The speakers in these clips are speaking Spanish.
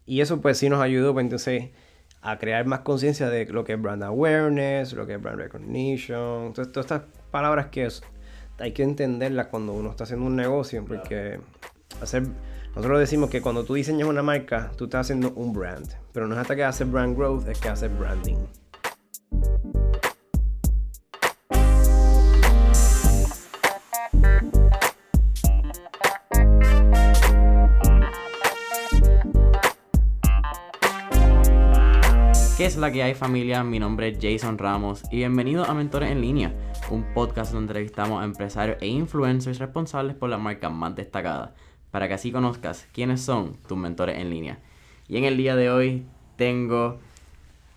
Y eso pues sí nos ayudó pues entonces a crear más conciencia de lo que es brand awareness, lo que es brand recognition, entonces todas estas palabras que hay que entenderlas cuando uno está haciendo un negocio, porque nosotros decimos que cuando tú diseñas una marca, tú estás haciendo un brand, pero no es hasta que haces brand growth, es que haces branding. ¿Qué es la que hay, familia? Mi nombre es Jason Ramos y bienvenido a Mentores en Línea, un podcast donde entrevistamos a empresarios e influencers responsables por las marcas más destacadas, para que así conozcas quiénes son tus mentores en línea. Y en el día de hoy tengo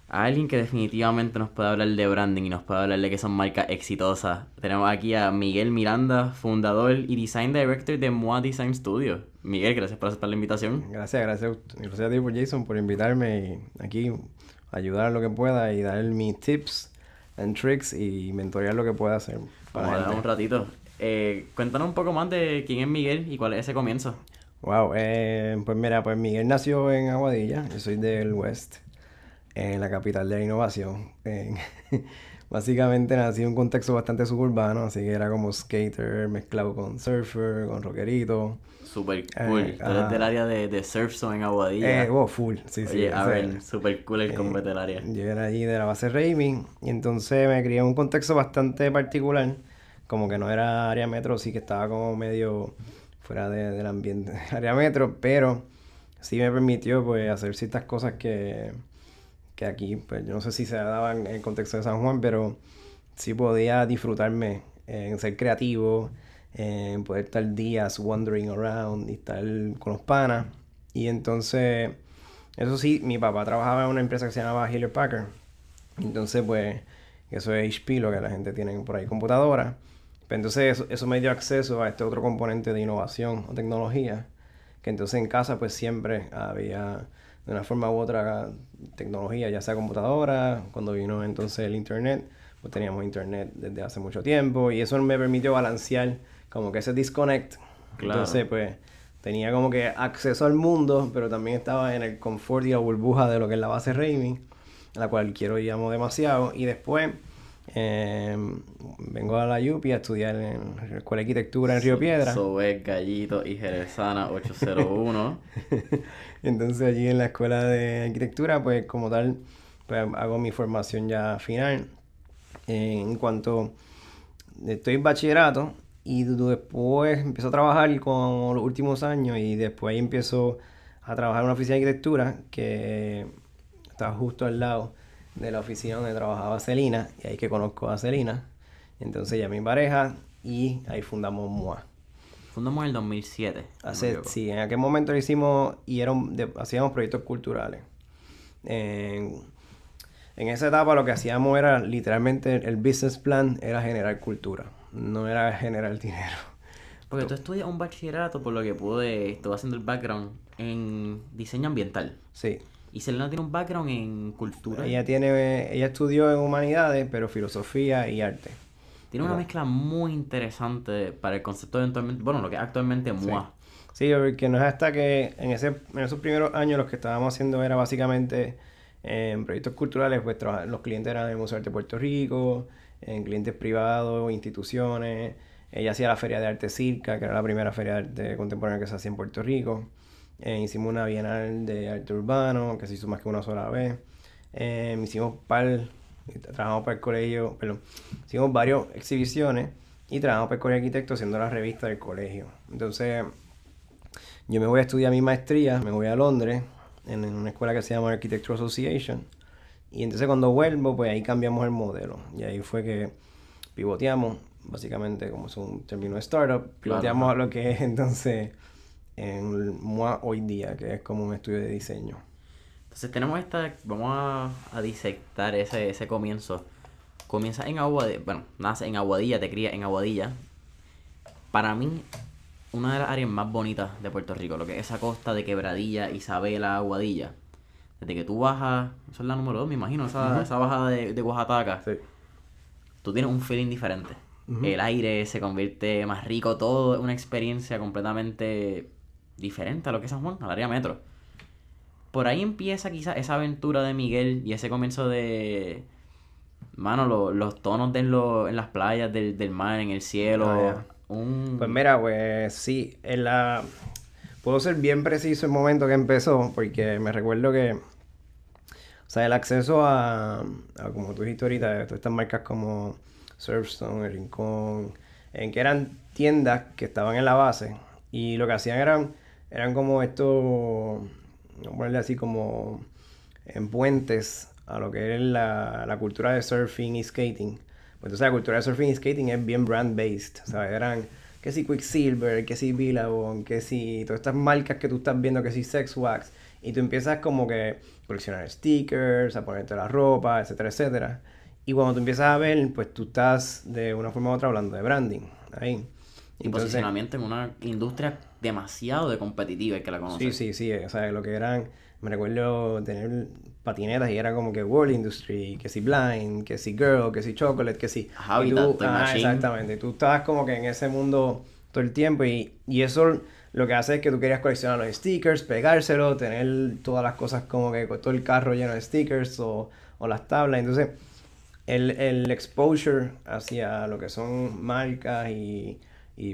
a alguien que definitivamente nos puede hablar de branding y nos puede hablar de que son marcas exitosas. Tenemos aquí a Miguel Miranda, fundador y design director de MOA Design Studio. Miguel, gracias por aceptar la invitación. Gracias a ti por Jason por invitarme y aquí ayudar a lo que pueda y dar mis tips and tricks y mentorear lo que pueda hacer. Vamos a dar un ratito. Cuéntanos un poco más de quién es Miguel y cuál es ese comienzo. Wow, pues mira, pues Miguel nació en Aguadilla, yo soy del West, en la capital de la innovación. Básicamente nací en un contexto bastante suburbano, así que era como skater mezclado con surfer, con rockerito. Super cool. Tú eres del área de surf zone en Aguadilla. Full, sí. Oye, a ver, super cool el combo del área. Yo era allí de la base Raving y entonces me crié en un contexto bastante particular, como que no era área metro, sí que estaba como medio fuera del ambiente de área metro, pero sí me permitió pues hacer ciertas cosas que aquí, pues yo no sé si se daban en el contexto de San Juan, pero sí podía disfrutarme en ser creativo, en poder estar días wandering around y estar con los panas. Y entonces, eso sí, mi papá trabajaba en una empresa que se llamaba Hewlett Packard. Entonces, pues, eso es HP, lo que la gente tiene por ahí, computadora. Pero entonces eso me dio acceso a este otro componente de innovación o tecnología, que entonces en casa pues siempre había de una forma u otra tecnología, ya sea computadora. Cuando vino entonces el internet, pues teníamos internet desde hace mucho tiempo y eso me permitió balancear como que ese disconnect. Claro. Entonces pues tenía como que acceso al mundo, pero también estaba en el confort y la burbuja de lo que es la base Raving, a la cual quiero y amo demasiado. Y después vengo a la UPI a estudiar en la Escuela de Arquitectura en Río Piedra. Sobe, Gallito y Jerezana 801. Entonces allí en la Escuela de Arquitectura, pues como tal, pues hago mi formación ya final. En cuanto estoy en bachillerato y después empiezo a trabajar con los últimos años y después ahí empiezo a trabajar en una oficina de arquitectura que está justo al lado de la oficina donde trabajaba Celina, y ahí que conozco a Celina. Entonces ya mi pareja y ahí fundamos MOA. Fundamos en el 2007. Sí, en aquel momento lo hicimos y hacíamos proyectos culturales. En esa etapa lo que hacíamos era literalmente el business plan era generar cultura, no era generar dinero. Porque tú estudias un bachillerato, por lo que estuve haciendo el background en diseño ambiental. Sí. Y Selena tiene un background en cultura. Ella estudió en humanidades, pero filosofía y arte. Tiene una mezcla muy interesante para el concepto eventualmente, bueno, lo que es actualmente MOA. Sí, porque no es hasta que en esos primeros años lo que estábamos haciendo era básicamente en proyectos culturales, pues los clientes eran el Museo de Arte de Puerto Rico, en clientes privados, instituciones. Ella hacía la Feria de Arte Circa, que era la primera feria de arte contemporánea que se hacía en Puerto Rico. Hicimos una bienal de arte urbano, que se hizo más que una sola vez. Trabajamos para el colegio, hicimos varias exhibiciones y trabajamos para el colegio de arquitectos haciendo la revista del colegio. Entonces, yo me voy a estudiar mi maestría, me voy a Londres, en una escuela que se llama Architecture Association. Y entonces cuando vuelvo, pues ahí cambiamos el modelo. Y ahí fue que pivoteamos, básicamente como es un término de startup, pivoteamos a lo que es entonces en MOA hoy día, que es como un estudio de diseño. Entonces vamos a disectar ese comienzo. Comienza en Aguadilla, nace en Aguadilla, te crías en Aguadilla. Para mí, una de las áreas más bonitas de Puerto Rico, lo que es esa costa de Quebradilla, Isabela, Aguadilla. Desde que tú bajas, esa es la número 2, me imagino, esa bajada de Oaxaca. Sí. Tú tienes un feeling diferente. El aire se convierte más rico, todo es una experiencia completamente diferente a lo que es San Juan, al área metro. por ahí empieza quizás esa aventura de Miguel y ese comienzo de... Mano, los tonos en las playas del mar, en el cielo. Pues mira, pues sí, puedo ser bien preciso el momento que empezó, porque me recuerdo que, o sea, el acceso como tú dijiste ahorita, de todas estas marcas como Surfstone, El Rincón, en que eran tiendas que estaban en la base, y lo que hacían eran como estos, vamos a ponerle así como en puentes a lo que es la cultura de surfing y skating. Pues entonces la cultura de surfing y skating es bien brand-based, ¿sabes? Eran que si Quicksilver, que si Billabong, que si todas estas marcas que tú estás viendo, que si Sex Wax, y tú empiezas como que a coleccionar stickers, a ponerte la ropa, etcétera, etcétera. Y cuando tú empiezas a ver, pues tú estás de una forma u otra hablando de branding, ahí. Y posicionamiento en una industria demasiado de competitiva, el que la conoce. Sí, o sea, lo que eran, me recuerdo tener patinetas y era como que World Industry, que si Blind, que si Girl, que si Chocolate, que si... Habitat, Toy Machine. Exactamente, tú estabas como que en ese mundo todo el tiempo y eso lo que hace es que tú querías coleccionar los stickers, pegárselo, tener todas las cosas como que con todo el carro lleno de stickers o las tablas, entonces el exposure hacia lo que son marcas y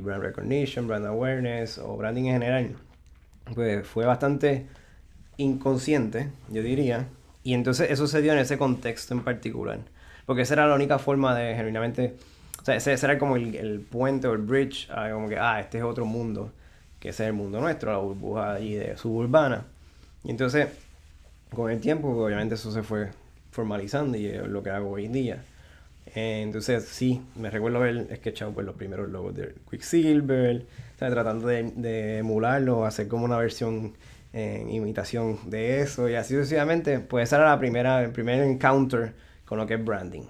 brand recognition, brand awareness o branding en general, pues fue bastante inconsciente, yo diría. Y entonces eso se dio en ese contexto en particular. Porque esa era la única forma de genuinamente... O sea, ese era como el puente o el bridge a como que, este es otro mundo. Que ese es el mundo nuestro, la burbuja allí de suburbana. Y entonces, con el tiempo, obviamente eso se fue formalizando y es lo que hago hoy en día. Entonces, sí, me recuerdo haber sketchado pues, los primeros logos de Quicksilver, o sea, tratando de emularlo, hacer como una versión en imitación de eso y así sucesivamente. Pues esa era el primer encounter con lo que es branding.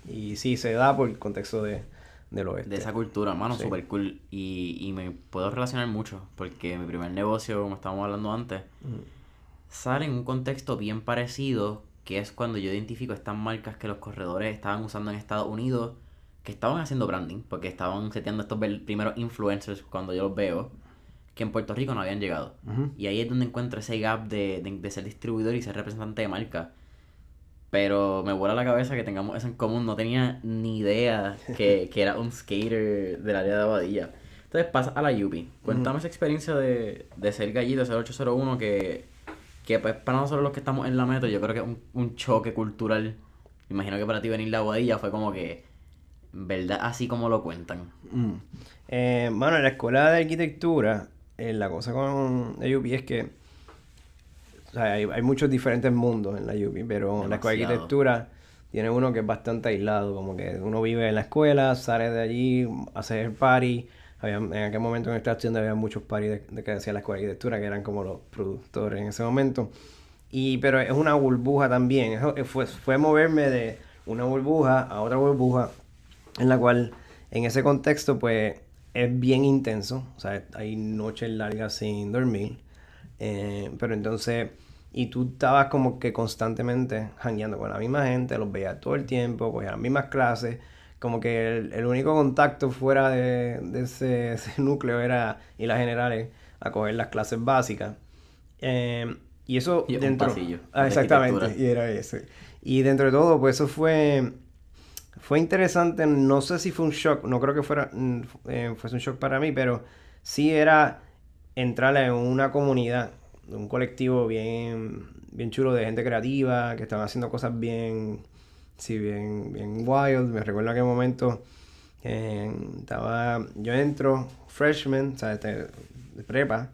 Y sí, se da por el contexto del oeste. De esa cultura, mano, sí. Súper cool. Y me puedo relacionar mucho, porque mi primer negocio, como estábamos hablando antes, sale en un contexto bien parecido, que es cuando yo identifico estas marcas que los corredores estaban usando en Estados Unidos, que estaban haciendo branding, porque estaban seteando estos primeros influencers cuando yo los veo, que en Puerto Rico no habían llegado. Y ahí es donde encuentro ese gap de ser distribuidor y ser representante de marca. Pero me vuela la cabeza que tengamos eso en común. No tenía ni idea que era un skater del área de Aguadilla. Entonces pasa a la UPI. Cuéntame esa experiencia de ser gallito 0801 que pues para nosotros los que estamos en la metro yo creo que es un choque cultural. Imagino que para ti venir de Aguadilla fue como que, ¿verdad? Así como lo cuentan. Bueno, en la escuela de arquitectura, la cosa con la UPI es que o sea, hay muchos diferentes mundos en la UPI, pero en la escuela de arquitectura tiene uno que es bastante aislado, como que uno vive en la escuela, sale de allí, hace el party. En aquel momento en esta tienda había muchos parties de que hacía la escuela de arquitectura, que eran como los productores en ese momento. Pero es una burbuja también, fue moverme de una burbuja a otra burbuja, en la cual en ese contexto pues es bien intenso, o sea, hay noches largas sin dormir. Pero entonces, y tú estabas como que constantemente jangueando con la misma gente, los veías todo el tiempo, cogías las mismas clases, como que el único contacto fuera de ese núcleo era ir a generales a coger las clases básicas. Y eso y dentro... un pasillo, exactamente, y era eso. Y dentro de todo, pues eso fue interesante, no sé si fue un shock, no creo que fuese un shock para mí, pero sí era entrar en una comunidad, un colectivo bien chulo de gente creativa, que estaban haciendo cosas bien wild. Me recuerdo en aquel momento, yo entro freshman, o sea, de prepa,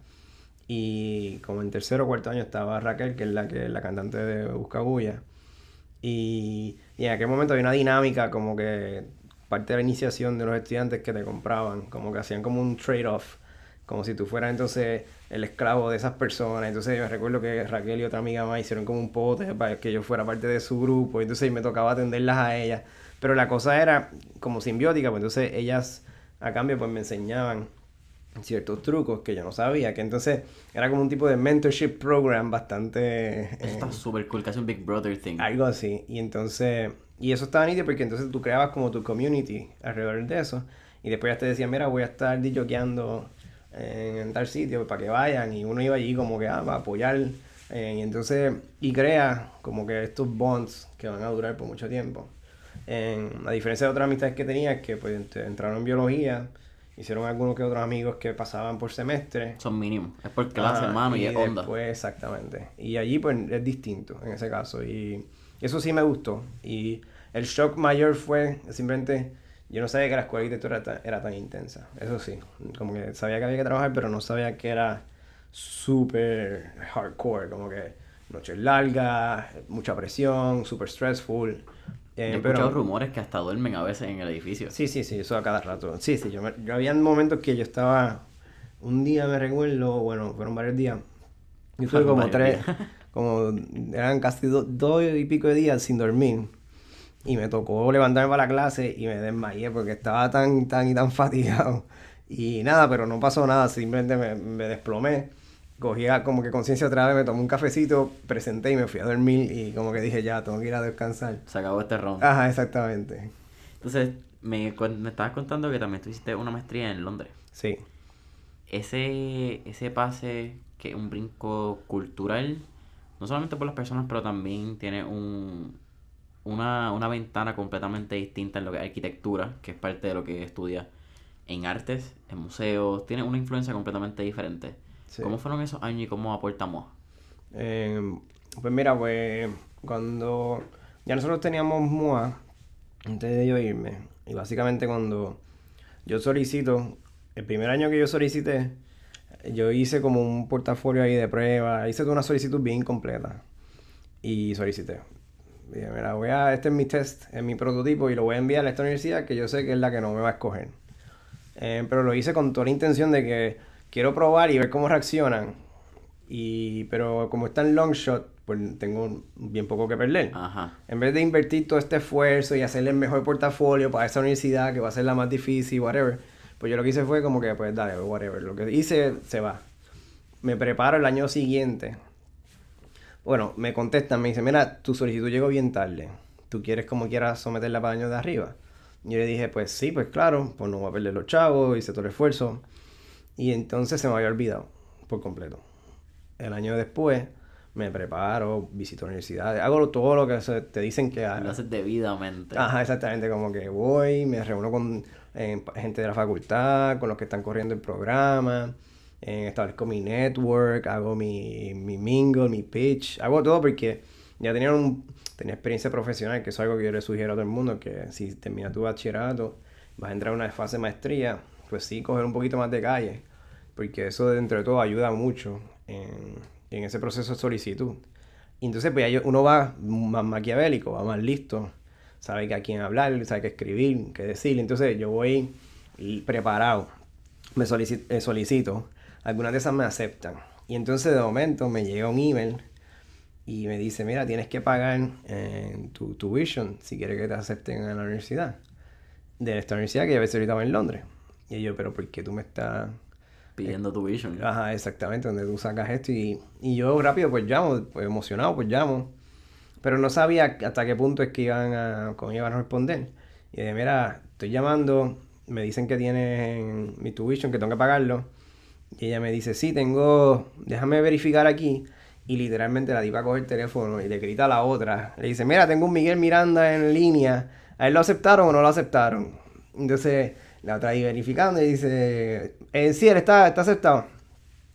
y como en tercero o cuarto año estaba Raquel, que es la cantante de Buscabulla, y en aquel momento había una dinámica como que parte de la iniciación de los estudiantes que te compraban, como que hacían como un trade-off, como si tú fueras entonces el esclavo de esas personas. Entonces yo recuerdo que Raquel y otra amiga más hicieron como un pote para que yo fuera parte de su grupo, entonces me tocaba atenderlas a ellas, pero la cosa era como simbiótica, pues entonces ellas a cambio pues me enseñaban ciertos trucos que yo no sabía, que entonces era como un tipo de mentorship program bastante... Eso está súper cool, casi un Big Brother thing. Algo así, y entonces... Y eso estaba nítido porque entonces tú creabas como tu community alrededor de eso, y después ya te decían, mira, voy a estar disjoqueando en tal sitio para que vayan, y uno iba allí como que a apoyar Y entonces, y crea como que estos bonds que van a durar por mucho tiempo. A diferencia de otras amistades que tenía, que pues entraron en biología, hicieron algunos que otros amigos que pasaban por semestre. Son mínimos. Es por clase, hermano, y es onda. Después, exactamente. Y allí pues es distinto en ese caso. Y eso sí me gustó. Y el shock mayor fue simplemente, yo no sabía que la escuela de arquitectura era tan intensa. Eso sí, como que sabía que había que trabajar, pero no sabía que era súper hardcore, como que noches largas, mucha presión, súper stressful. Yo he escuchado rumores que hasta duermen a veces en el edificio. Sí, eso a cada rato. Sí, yo había momentos que yo estaba, un día me recuerdo, bueno, fueron varios días. Yo estuve como eran casi dos y pico de días sin dormir. Y me tocó levantarme para la clase y me desmayé porque estaba tan fatigado. Y nada, pero no pasó nada, simplemente me desplomé. Cogí como que conciencia otra vez, me tomé un cafecito, presenté y me fui a dormir y como que dije ya, tengo que ir a descansar. Se acabó este round. Ajá, exactamente. Entonces, me estabas contando que también tú hiciste una maestría en Londres. Sí. Ese pase, que es un brinco cultural, no solamente por las personas, pero también tiene una ventana completamente distinta en lo que es arquitectura, que es parte de lo que estudia en artes, en museos, tiene una influencia completamente diferente. Sí. ¿Cómo fueron esos años y cómo aportamos? Pues mira, pues cuando ya nosotros teníamos MUA, antes de yo irme, y básicamente cuando yo solicito, el primer año que yo solicité, yo hice como un portafolio ahí de pruebas, hice una solicitud bien completa y solicité. Dije, mira, este es mi test, es mi prototipo y lo voy a enviar a esta universidad que yo sé que es la que no me va a escoger. Pero lo hice con toda la intención de que quiero probar y ver cómo reaccionan. Pero como está en long shot, pues tengo bien poco que perder. Ajá. En vez de invertir todo este esfuerzo y hacerle el mejor portafolio para esa universidad que va a ser la más difícil, whatever, pues yo lo que hice fue como que, pues dale, whatever. Lo que hice, se va. Me preparo el año siguiente. Bueno, me contestan, me dicen, mira, tu solicitud llegó bien tarde. ¿Tú quieres como quieras someterla para el año de arriba? Yo le dije, pues sí, pues claro, pues no voy a perder los chavos, hice todo el esfuerzo. Y entonces se me había olvidado por completo. El año después me preparo, visito universidades, hago todo lo que te dicen que hagas. Lo haces debidamente. Ajá, exactamente, como que voy, me reúno con gente de la facultad, con los que están corriendo el programa, establezco mi network, hago mi mingle, mi pitch, hago todo porque ya tenía experiencia profesional, que es algo que yo le sugiero a todo el mundo, que si terminas tu bachillerato, vas a entrar a una fase de maestría, pues sí, coger un poquito más de calle, porque eso dentro de todo ayuda mucho en ese proceso de solicitud. Y entonces pues uno va más maquiavélico, va más listo, sabe que a quién hablar, sabe qué escribir, qué decir. Entonces yo voy preparado, me solicito, algunas de esas me aceptan. Y entonces de momento me llega un email y me dice, mira, tienes que pagar tu tuition si quieres que te acepten en la universidad. De esta universidad que ya ves ahorita en Londres. Y yo, pero ¿por qué tú me estás pidiendo tuition? Ajá, exactamente, donde tú sacas esto. Y yo rápido pues llamo, pues emocionado pues llamo. Pero no sabía hasta qué punto es que cómo iban a responder. Y dije, mira, estoy llamando, me dicen que tienen mi tuition, que tengo que pagarlo. Y ella me dice, sí, déjame verificar aquí. Y literalmente la tipa coge el teléfono y le grita a la otra. Le dice, mira, tengo un Miguel Miranda en línea. ¿A él lo aceptaron o no lo aceptaron? Entonces la otra ahí verificando y dice, sí, él está aceptado.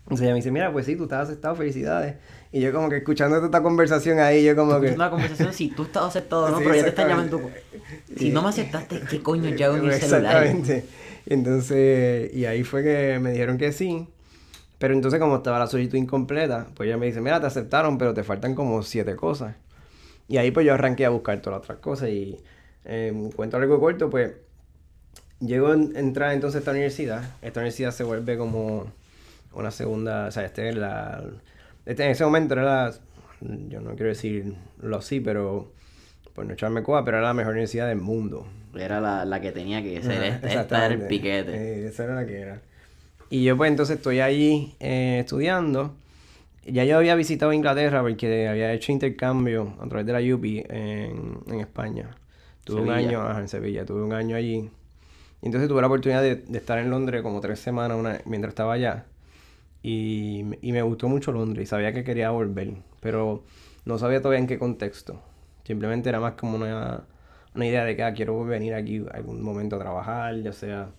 Entonces ella me dice, mira, pues sí, tú estás aceptado, felicidades. Y yo como que escuchando toda esta conversación ahí, yo como que... una conversación si tú estás aceptado o no, sí, pero ya te están llamando. Si no me aceptaste, ¿qué coño yo hago en mi celular? Exactamente. Entonces, y ahí fue que me dijeron que sí. Pero entonces como estaba la solicitud incompleta, pues ella me dice, mira, te aceptaron, pero te faltan como 7 cosas. Y ahí pues yo arranqué a buscar todas las otras cosas y cuento largo corto, pues llego a entrar entonces a esta universidad. Esta universidad se vuelve como una segunda, o sea, en ese momento era yo no quiero decirlo así, pero por no echarme coba, pero era la mejor universidad del mundo. Era la que tenía que ser, esta era el piquete. Esa era la que era. Y yo pues entonces estoy allí estudiando. Ya yo había visitado Inglaterra porque había hecho intercambio a través de la UPI en España. Tuve un año en Sevilla, tuve un año allí. Y entonces tuve la oportunidad de estar en Londres como 3 semanas mientras estaba allá. y me gustó mucho Londres y sabía que quería volver, pero no sabía todavía en qué contexto. Simplemente era más como una idea de que quiero venir aquí algún momento a trabajar, ya sea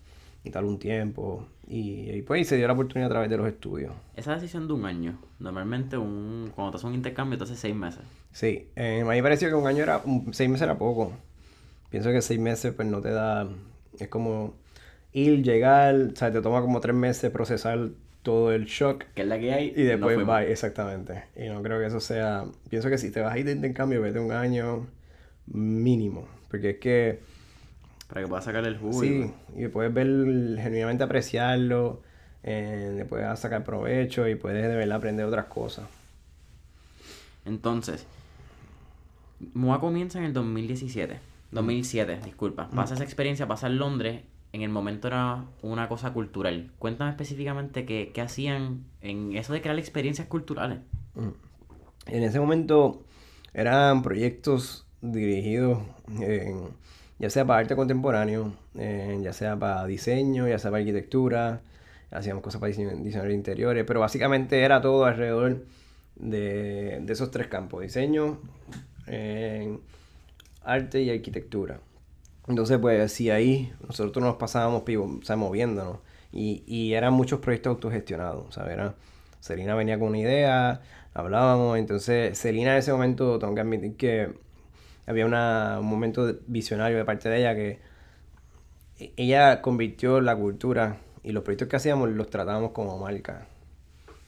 y tal un tiempo. Y pues se dio la oportunidad a través de los estudios. Esa decisión de un año, normalmente cuando te haces un intercambio te hace 6 meses. Sí, a mí me pareció que un año 6 meses era poco. Pienso que 6 meses pues no te da, es como ir, llegar, o sea, te toma como 3 meses procesar todo el shock. Que es la que hay, Y después nos fuimos. bye, exactamente. Y no creo que eso sea, pienso que si te vas a ir de intercambio, vete un año mínimo. Porque es que, Para que puedas sacarle el jugo. sí, y puedes ver, genuinamente apreciarlo, le puedes sacar provecho y puedes de verdad aprender otras cosas. Entonces, MOA comienza en el 2007, disculpa. Pasa esa experiencia, pasa en Londres. En el momento era una cosa cultural. Cuéntame específicamente qué hacían en eso de crear experiencias culturales. En ese momento eran proyectos dirigidos ya sea para arte contemporáneo, ya sea para diseño, ya sea para arquitectura, hacíamos cosas para diseño de interiores, pero básicamente era todo alrededor de esos tres campos: diseño, arte y arquitectura. Entonces, pues, sí, ahí nosotros nos pasábamos o sea, moviéndonos. Y eran muchos proyectos autogestionados, ¿sabes? Celina venía con una idea, hablábamos. Entonces, Celina en ese momento, tengo que admitir que había un momento visionario de parte de ella que ella convirtió la cultura y los proyectos que hacíamos los tratábamos como marca.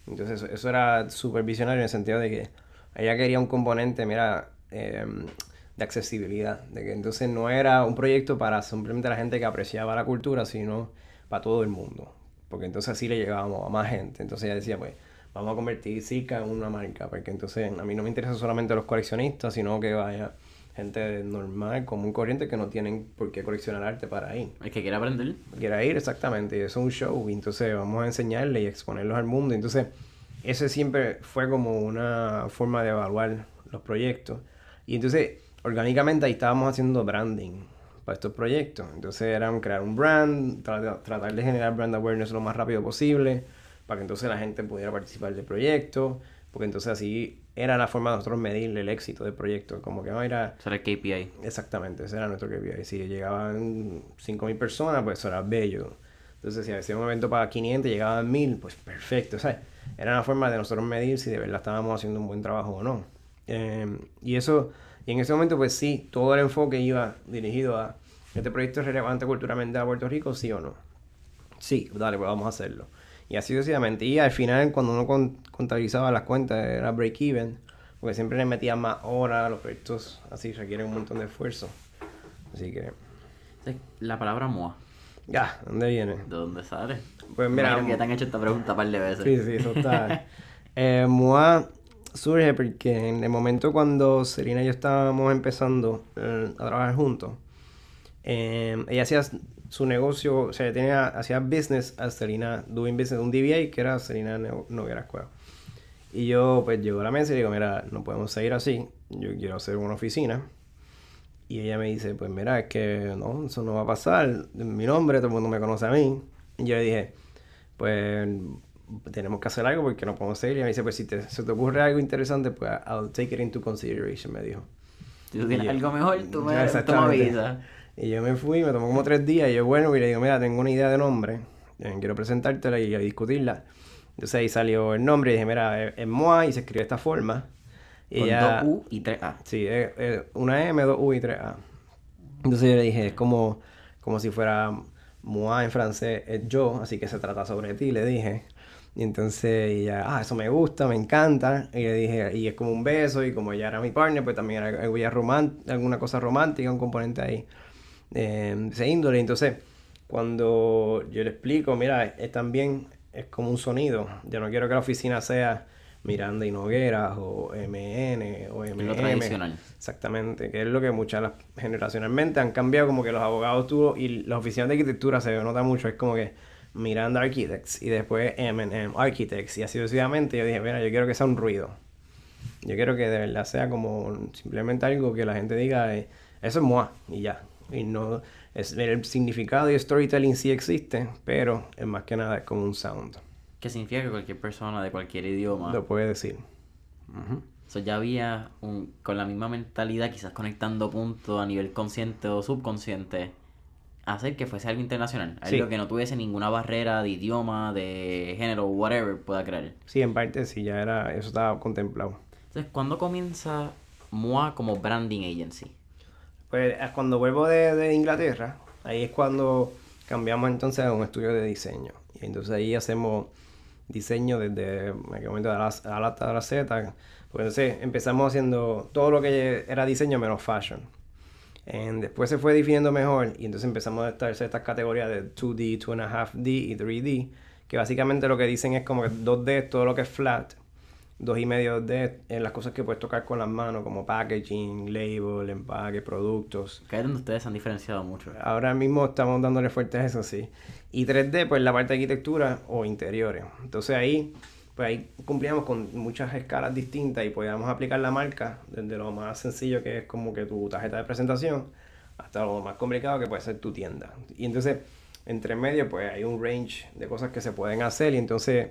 Entonces, eso era súper visionario en el sentido de que ella quería un componente, mira, de accesibilidad, de que entonces no era un proyecto para simplemente la gente que apreciaba la cultura, sino para todo el mundo, porque entonces así le llegábamos a más gente. Entonces ella decía, pues, vamos a convertir Zika en una marca, porque entonces a mí no me interesan solamente los coleccionistas, sino que vaya gente normal, común, corriente, que no tienen por qué coleccionar arte para ir. El que quiera aprender. Quiera ir, exactamente, y eso es un show, y entonces vamos a enseñarle y exponerlos al mundo. Entonces, ese siempre fue como una forma de evaluar los proyectos. Y entonces, orgánicamente ahí estábamos haciendo branding para estos proyectos. Entonces era crear un brand, tratar de generar brand awareness lo más rápido posible, para que entonces la gente pudiera participar del proyecto, porque entonces así era la forma de nosotros medir el éxito del proyecto. Como que no era... Eso era el KPI. Exactamente, ese era nuestro KPI. Si llegaban 5.000 personas, pues eso era bello. Entonces, si hacía un evento para 500 y llegaban 1.000, pues perfecto, ¿sabes? Era una forma de nosotros medir si de verdad estábamos haciendo un buen trabajo o no. Y en ese momento, pues sí, todo el enfoque iba dirigido a: ¿este proyecto es relevante culturalmente a Puerto Rico, sí o no? Sí, dale, pues vamos a hacerlo. Y así sucesivamente. Y al final, cuando uno contabilizaba las cuentas, era break-even, porque siempre le metía más horas. Los proyectos así requieren un montón de esfuerzo. Así que... La palabra MOA, Ya, ¿dónde viene? ¿de dónde sale? Pues mira... Imagino que ya te han hecho esta pregunta un par de veces. Sí, eso está... MOA surge porque en el momento cuando Celina y yo estábamos empezando a trabajar juntos, ella hacía su negocio, o sea, hacía business a Celina, doing business, un DBA que era Celina Noguera Escuela. Y yo, pues, llego a la mesa y digo, mira, no podemos seguir así, yo quiero hacer una oficina. Y ella me dice, pues mira, es que no, eso no va a pasar, mi nombre, todo el mundo me conoce a mí. Y yo le dije, pues tenemos que hacer algo porque no podemos seguir. Y ella me dice, pues si se te ocurre algo interesante, pues I'll take it into consideration, me dijo. Si tú tienes algo mejor, tú me Exactamente. avisas. Y yo me fui, me tomó como 3 días, y yo, bueno, y le digo, mira, tengo una idea de nombre, quiero presentártela y discutirla. Entonces ahí salió el nombre y dije, mira, es MOA y se escribe de esta forma. Y Con ella, 2 U y 3 A. Sí, una M, 2 U y 3 A. Entonces yo le dije, es como si fuera moi en francés, es yo, así que se trata sobre ti, le dije. Y entonces ella, eso me gusta, me encanta. Y le dije, y es como un beso, y como ella era mi partner, pues también era alguna cosa romántica, un componente ahí de ese índole. Entonces, cuando yo le explico, mira, es también, es como un sonido. Yo no quiero que la oficina sea Miranda y Nogueras o MN o MM. Lo tradicional. Exactamente, que es lo que muchas generacionalmente han cambiado, como que los abogados y las oficinas de arquitectura se nota mucho, es como que Miranda Architects y después M&M Architects y así sucesivamente. Yo dije, mira, yo quiero que sea un ruido. Yo quiero que de verdad sea como simplemente algo que la gente diga, eso es MOA y ya. Y no, el significado y storytelling sí existe, pero es más que nada es como un sound. que significa que cualquier persona de cualquier idioma... Lo puede decir. Uh-huh. So, ya había con la misma mentalidad, quizás conectando puntos a nivel consciente o subconsciente, hacer que fuese algo internacional. Algo Sí. que no tuviese ninguna barrera de idioma, de género, whatever pueda crear. Sí, en parte sí, eso estaba contemplado. Entonces, ¿cuándo comienza MOA como branding agency? Pues cuando vuelvo de Inglaterra, ahí es cuando cambiamos entonces a un estudio de diseño. Y entonces ahí hacemos diseño desde en aquel momento a la A a la Z. Pues entonces empezamos haciendo todo lo que era diseño menos fashion. Después se fue definiendo mejor y entonces empezamos a establecer estas categorías de 2D, 2.5D y 3D, que básicamente lo que dicen es como que 2D es todo lo que es flat, 2.5D en las cosas que puedes tocar con las manos, como packaging, label, empaque, productos. Que es donde ustedes se han diferenciado mucho. Ahora mismo estamos dándole fuerte a eso, sí. Y 3D, pues la parte de arquitectura o interiores. Entonces ahí cumplíamos con muchas escalas distintas y podíamos aplicar la marca desde lo más sencillo que es como que tu tarjeta de presentación hasta lo más complicado que puede ser tu tienda. Y entonces, entre medio, pues hay un range de cosas que se pueden hacer y entonces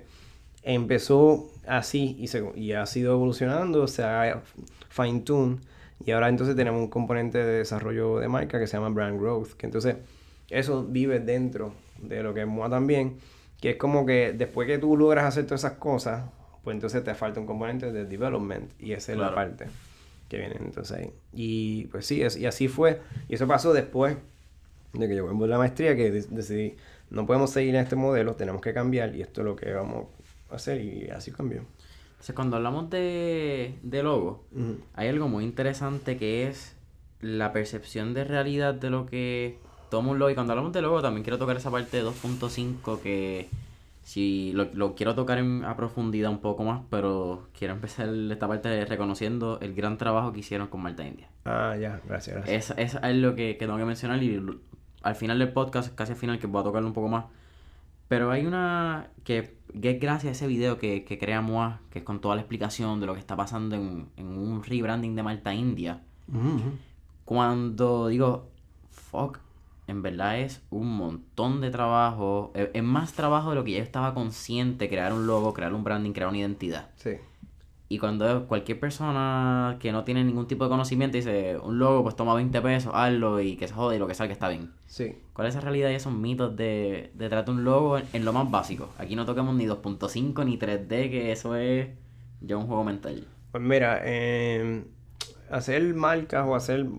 empezó así y ha sido evolucionando, se ha fine-tuned y ahora entonces tenemos un componente de desarrollo de marca que se llama Brand Growth, que entonces eso vive dentro de lo que es MOA también, que es como que después que tú logras hacer todas esas cosas, pues entonces te falta un componente de development y esa es la parte que viene entonces ahí. Y pues sí, y así fue, y eso pasó después de que yo vuelvo a la maestría, que decidí, no podemos seguir en este modelo, tenemos que cambiar y esto es lo que vamos a hacer y así cambió. Entonces, cuando hablamos de logo, Uh-huh. hay algo muy interesante que es la percepción de realidad de lo que toma un logo. Y cuando hablamos de logo, también quiero tocar esa parte de 2.5 que si lo quiero tocar a profundidad un poco más, pero quiero empezar esta parte reconociendo el gran trabajo que hicieron con Malta India. Ah, ya, gracias. Eso es lo que tengo que mencionar y al final del podcast, casi al final, que voy a tocarlo un poco más. Pero hay una que es gracias a ese video que crea MOA, que es con toda la explicación de lo que está pasando en un rebranding de Malta India. Uh-huh. Cuando digo, fuck, en verdad es un montón de trabajo. Es más trabajo de lo que yo estaba consciente, crear un logo, crear un branding, crear una identidad. Sí. Y cuando cualquier persona que no tiene ningún tipo de conocimiento dice, un logo, pues toma 20 pesos, hazlo y que se jode y lo que salga está bien. Sí. ¿Cuál es esa realidad y esos mitos de tratar de un logo en lo más básico? Aquí no tocamos ni 2.5 ni 3D, que eso es ya un juego mental. Pues mira, hacer marcas o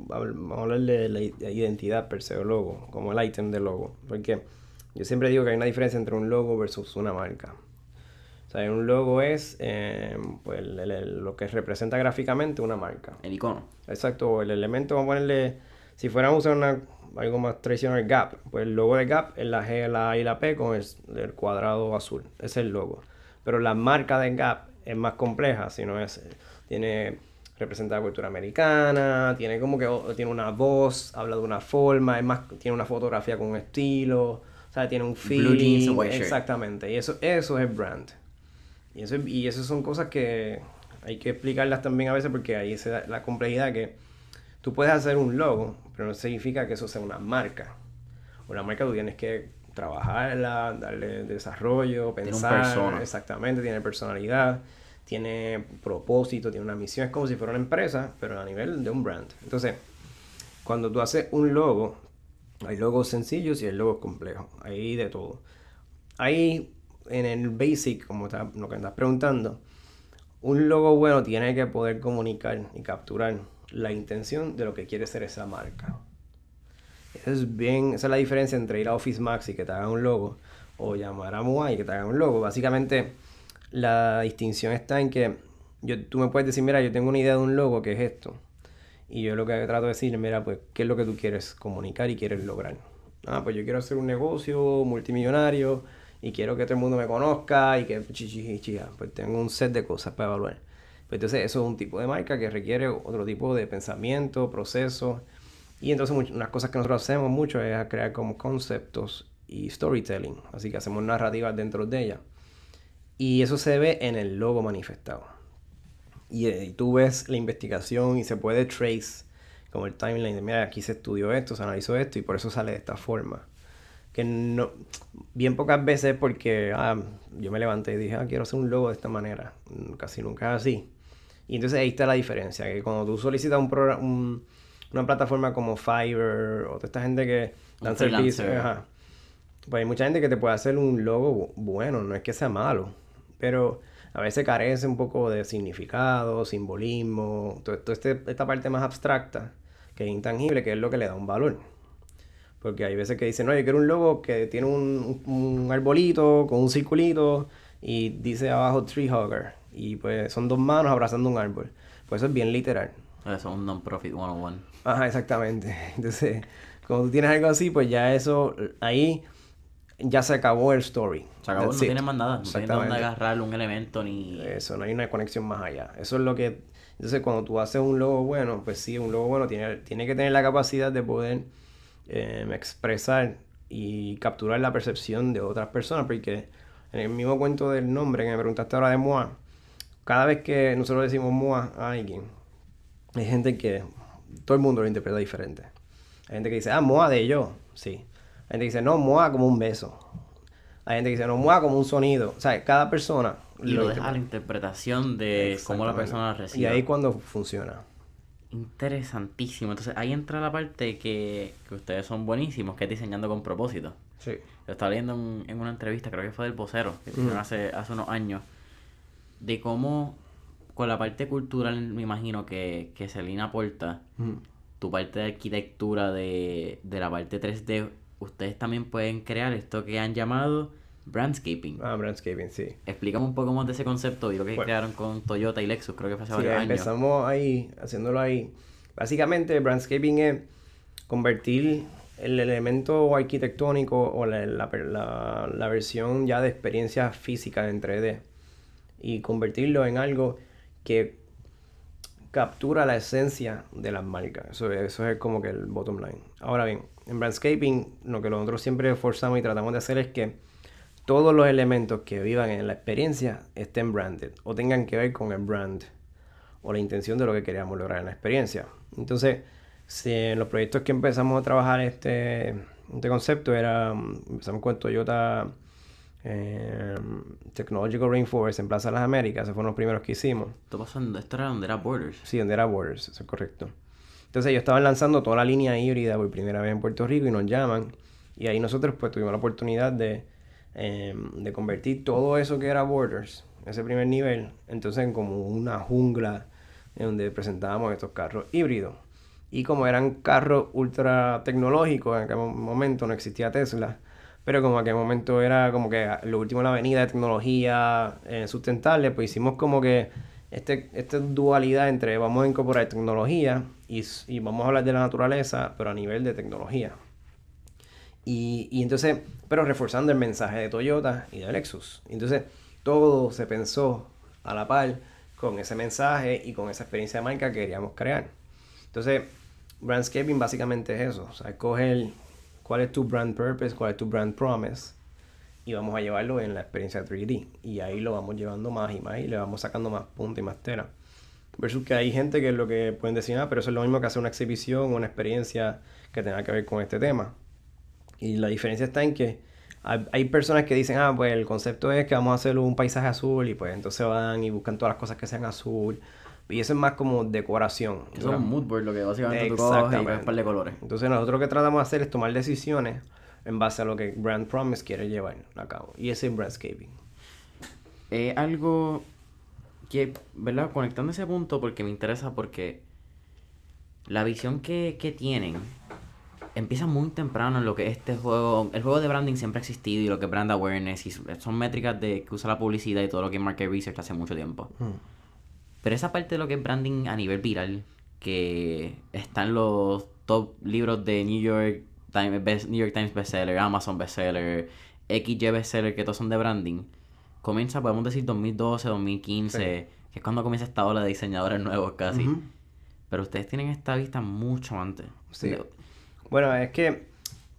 vamos a hablar de la identidad per se o logo, como el ítem del logo. Porque yo siempre digo que hay una diferencia entre un logo versus una marca. O sea, un logo es pues lo que representa gráficamente una marca. El icono. Exacto, el elemento, vamos a ponerle, si fuéramos a usar algo más tradicional, Gap, pues el logo de Gap es la G, la A y la P con el cuadrado azul, ese es el logo. Pero la marca de Gap es más compleja, representa la cultura americana, tiene como que tiene una voz, habla de una forma, tiene una fotografía con un estilo, o sea, tiene un feeling, exactamente, y eso es el brand. Y eso son cosas que hay que explicarlas también a veces porque ahí se da la complejidad que tú puedes hacer un logo, pero no significa que eso sea una marca. Una marca tú tienes que trabajarla, darle desarrollo, pensar. Tiene un persona. Exactamente, tiene personalidad, tiene propósito, tiene una misión. Es como si fuera una empresa, pero a nivel de un brand. Entonces, cuando tú haces un logo, hay logos sencillos y hay logos complejos. Hay de todo. Hay en el basic, como lo que estás preguntando, un logo bueno tiene que poder comunicar y capturar la intención de lo que quiere ser esa marca. Esa es la diferencia entre ir a Office Max y que te haga un logo o llamar a MOA y que te haga un logo. Básicamente la distinción está en que tú me puedes decir, mira, yo tengo una idea de un logo que es esto. Y yo lo que trato de decir, mira, pues, ¿qué es lo que tú quieres comunicar y quieres lograr? Pues yo quiero hacer un negocio multimillonario y quiero que todo el mundo me conozca y que pues tengo un set de cosas para evaluar. Pues entonces eso es un tipo de marca que requiere otro tipo de pensamiento, proceso. Y entonces unas cosas que nosotros hacemos mucho es crear como conceptos y storytelling. Así que hacemos narrativas dentro de ellas. Y eso se ve en el logo manifestado. Y tú ves la investigación y se puede trace como el timeline de, mira, aquí se estudió esto, se analizó esto y por eso sale de esta forma. que no, bien pocas veces porque yo me levanté y dije, quiero hacer un logo de esta manera. Casi nunca es así. Y entonces ahí está la diferencia, que cuando tú solicitas una plataforma como Fiverr o toda esta gente que dan servicios, pues hay mucha gente que te puede hacer un logo bueno, no es que sea malo, pero a veces carece un poco de significado, simbolismo, toda esta parte más abstracta, que es intangible, que es lo que le da un valor. Porque hay veces que dicen, no, yo quiero un logo que tiene un arbolito con un circulito y dice abajo Tree Hugger. Y pues son dos manos abrazando un árbol. Pues eso es bien literal. Eso es un non-profit 101. Ajá, exactamente. Entonces, cuando tú tienes algo así, pues ya eso, ahí ya se acabó el story. Se acabó, no tiene más nada. No tiene Exactamente. dónde agarrar un elemento ni... Eso, no hay una conexión más allá. Eso es lo que... Entonces, cuando tú haces un logo bueno, pues sí, un logo bueno tiene que tener la capacidad de poder expresar y capturar la percepción de otras personas, porque en el mismo cuento del nombre que me preguntaste ahora de Moa, cada vez que nosotros decimos Moa a alguien, hay gente que todo el mundo lo interpreta diferente. Hay gente que dice, Moa de yo, sí. Hay gente que dice, no, Moa como un beso. Hay gente que dice, no, Moa como un sonido. O sea, cada persona y lo deja a la interpretación de cómo la persona lo recibe. Y ahí cuando funciona. Interesantísimo. Entonces ahí entra la parte que ustedes son buenísimos, que es diseñando con propósito. Sí. Lo estaba leyendo en una entrevista, creo que fue del Vocero, que hicieron hace unos años, de cómo con la parte cultural me imagino que Celina aporta, tu parte de arquitectura de la parte 3D, ustedes también pueden crear esto que han llamado brandscaping. Brandscaping, sí. Explícame un poco más de ese concepto y lo que crearon con Toyota y Lexus, creo que fue hace varios años. Empezamos ahí, haciéndolo ahí. Básicamente, brandscaping es convertir el elemento arquitectónico o la versión ya de experiencia física en 3D y convertirlo en algo que captura la esencia de las marcas. Eso es como que el bottom line. Ahora bien, en brandscaping, lo que nosotros siempre forzamos y tratamos de hacer es que todos los elementos que vivan en la experiencia estén branded o tengan que ver con el brand o la intención de lo que queríamos lograr en la experiencia. Entonces, si en los proyectos que empezamos a trabajar este concepto empezamos con Toyota Technological Rainforest en Plaza de las Américas, esos fueron los primeros que hicimos. Esto era donde era Borders. Sí, donde era Borders, eso es correcto. Entonces ellos estaban lanzando toda la línea híbrida por primera vez en Puerto Rico y nos llaman. Y ahí nosotros pues tuvimos la oportunidad de convertir todo eso que era Borders, ese primer nivel, entonces en como una jungla en donde presentábamos estos carros híbridos. Y como eran carros ultra tecnológicos, en aquel momento no existía Tesla, pero como en aquel momento era como que lo último en la avenida de tecnología sustentable, pues hicimos como que esta dualidad entre vamos a incorporar tecnología y vamos a hablar de la naturaleza, pero a nivel de tecnología. Y entonces, pero reforzando el mensaje de Toyota y de Lexus. Entonces, todo se pensó a la par con ese mensaje y con esa experiencia de marca que queríamos crear. Entonces, brandscaping básicamente es eso. O sea, escoger cuál es tu brand purpose, cuál es tu brand promise y vamos a llevarlo en la experiencia 3D. Y ahí lo vamos llevando más y más y le vamos sacando más punta y más tela. Versus que hay gente que es lo que pueden decir, pero eso es lo mismo que hacer una exhibición, una experiencia que tenga que ver con este tema. Y la diferencia está en que hay personas que dicen, pues el concepto es que vamos a hacer un paisaje azul y pues entonces van y buscan todas las cosas que sean azul. Y eso es más como decoración. Eso es un mood board, lo que básicamente tú coges y ves un par de colores. Entonces nosotros lo que tratamos de hacer es tomar decisiones en base a lo que Brand Promise quiere llevar a cabo. Y ese es brandscaping. Algo que, ¿verdad? Conectando ese punto porque me interesa porque la visión que tienen empieza muy temprano en lo que este juego... El juego de branding siempre ha existido y lo que es brand awareness y son métricas que usa la publicidad y todo lo que es market research hace mucho tiempo. Pero esa parte de lo que es branding a nivel viral, que está en los top libros de New York Times bestseller, Amazon bestseller, XY bestseller, que todos son de branding, comienza, podemos decir, 2012, 2015, que es cuando comienza esta ola de diseñadores nuevos casi. Pero ustedes tienen esta vista mucho antes. Sí. Bueno, es que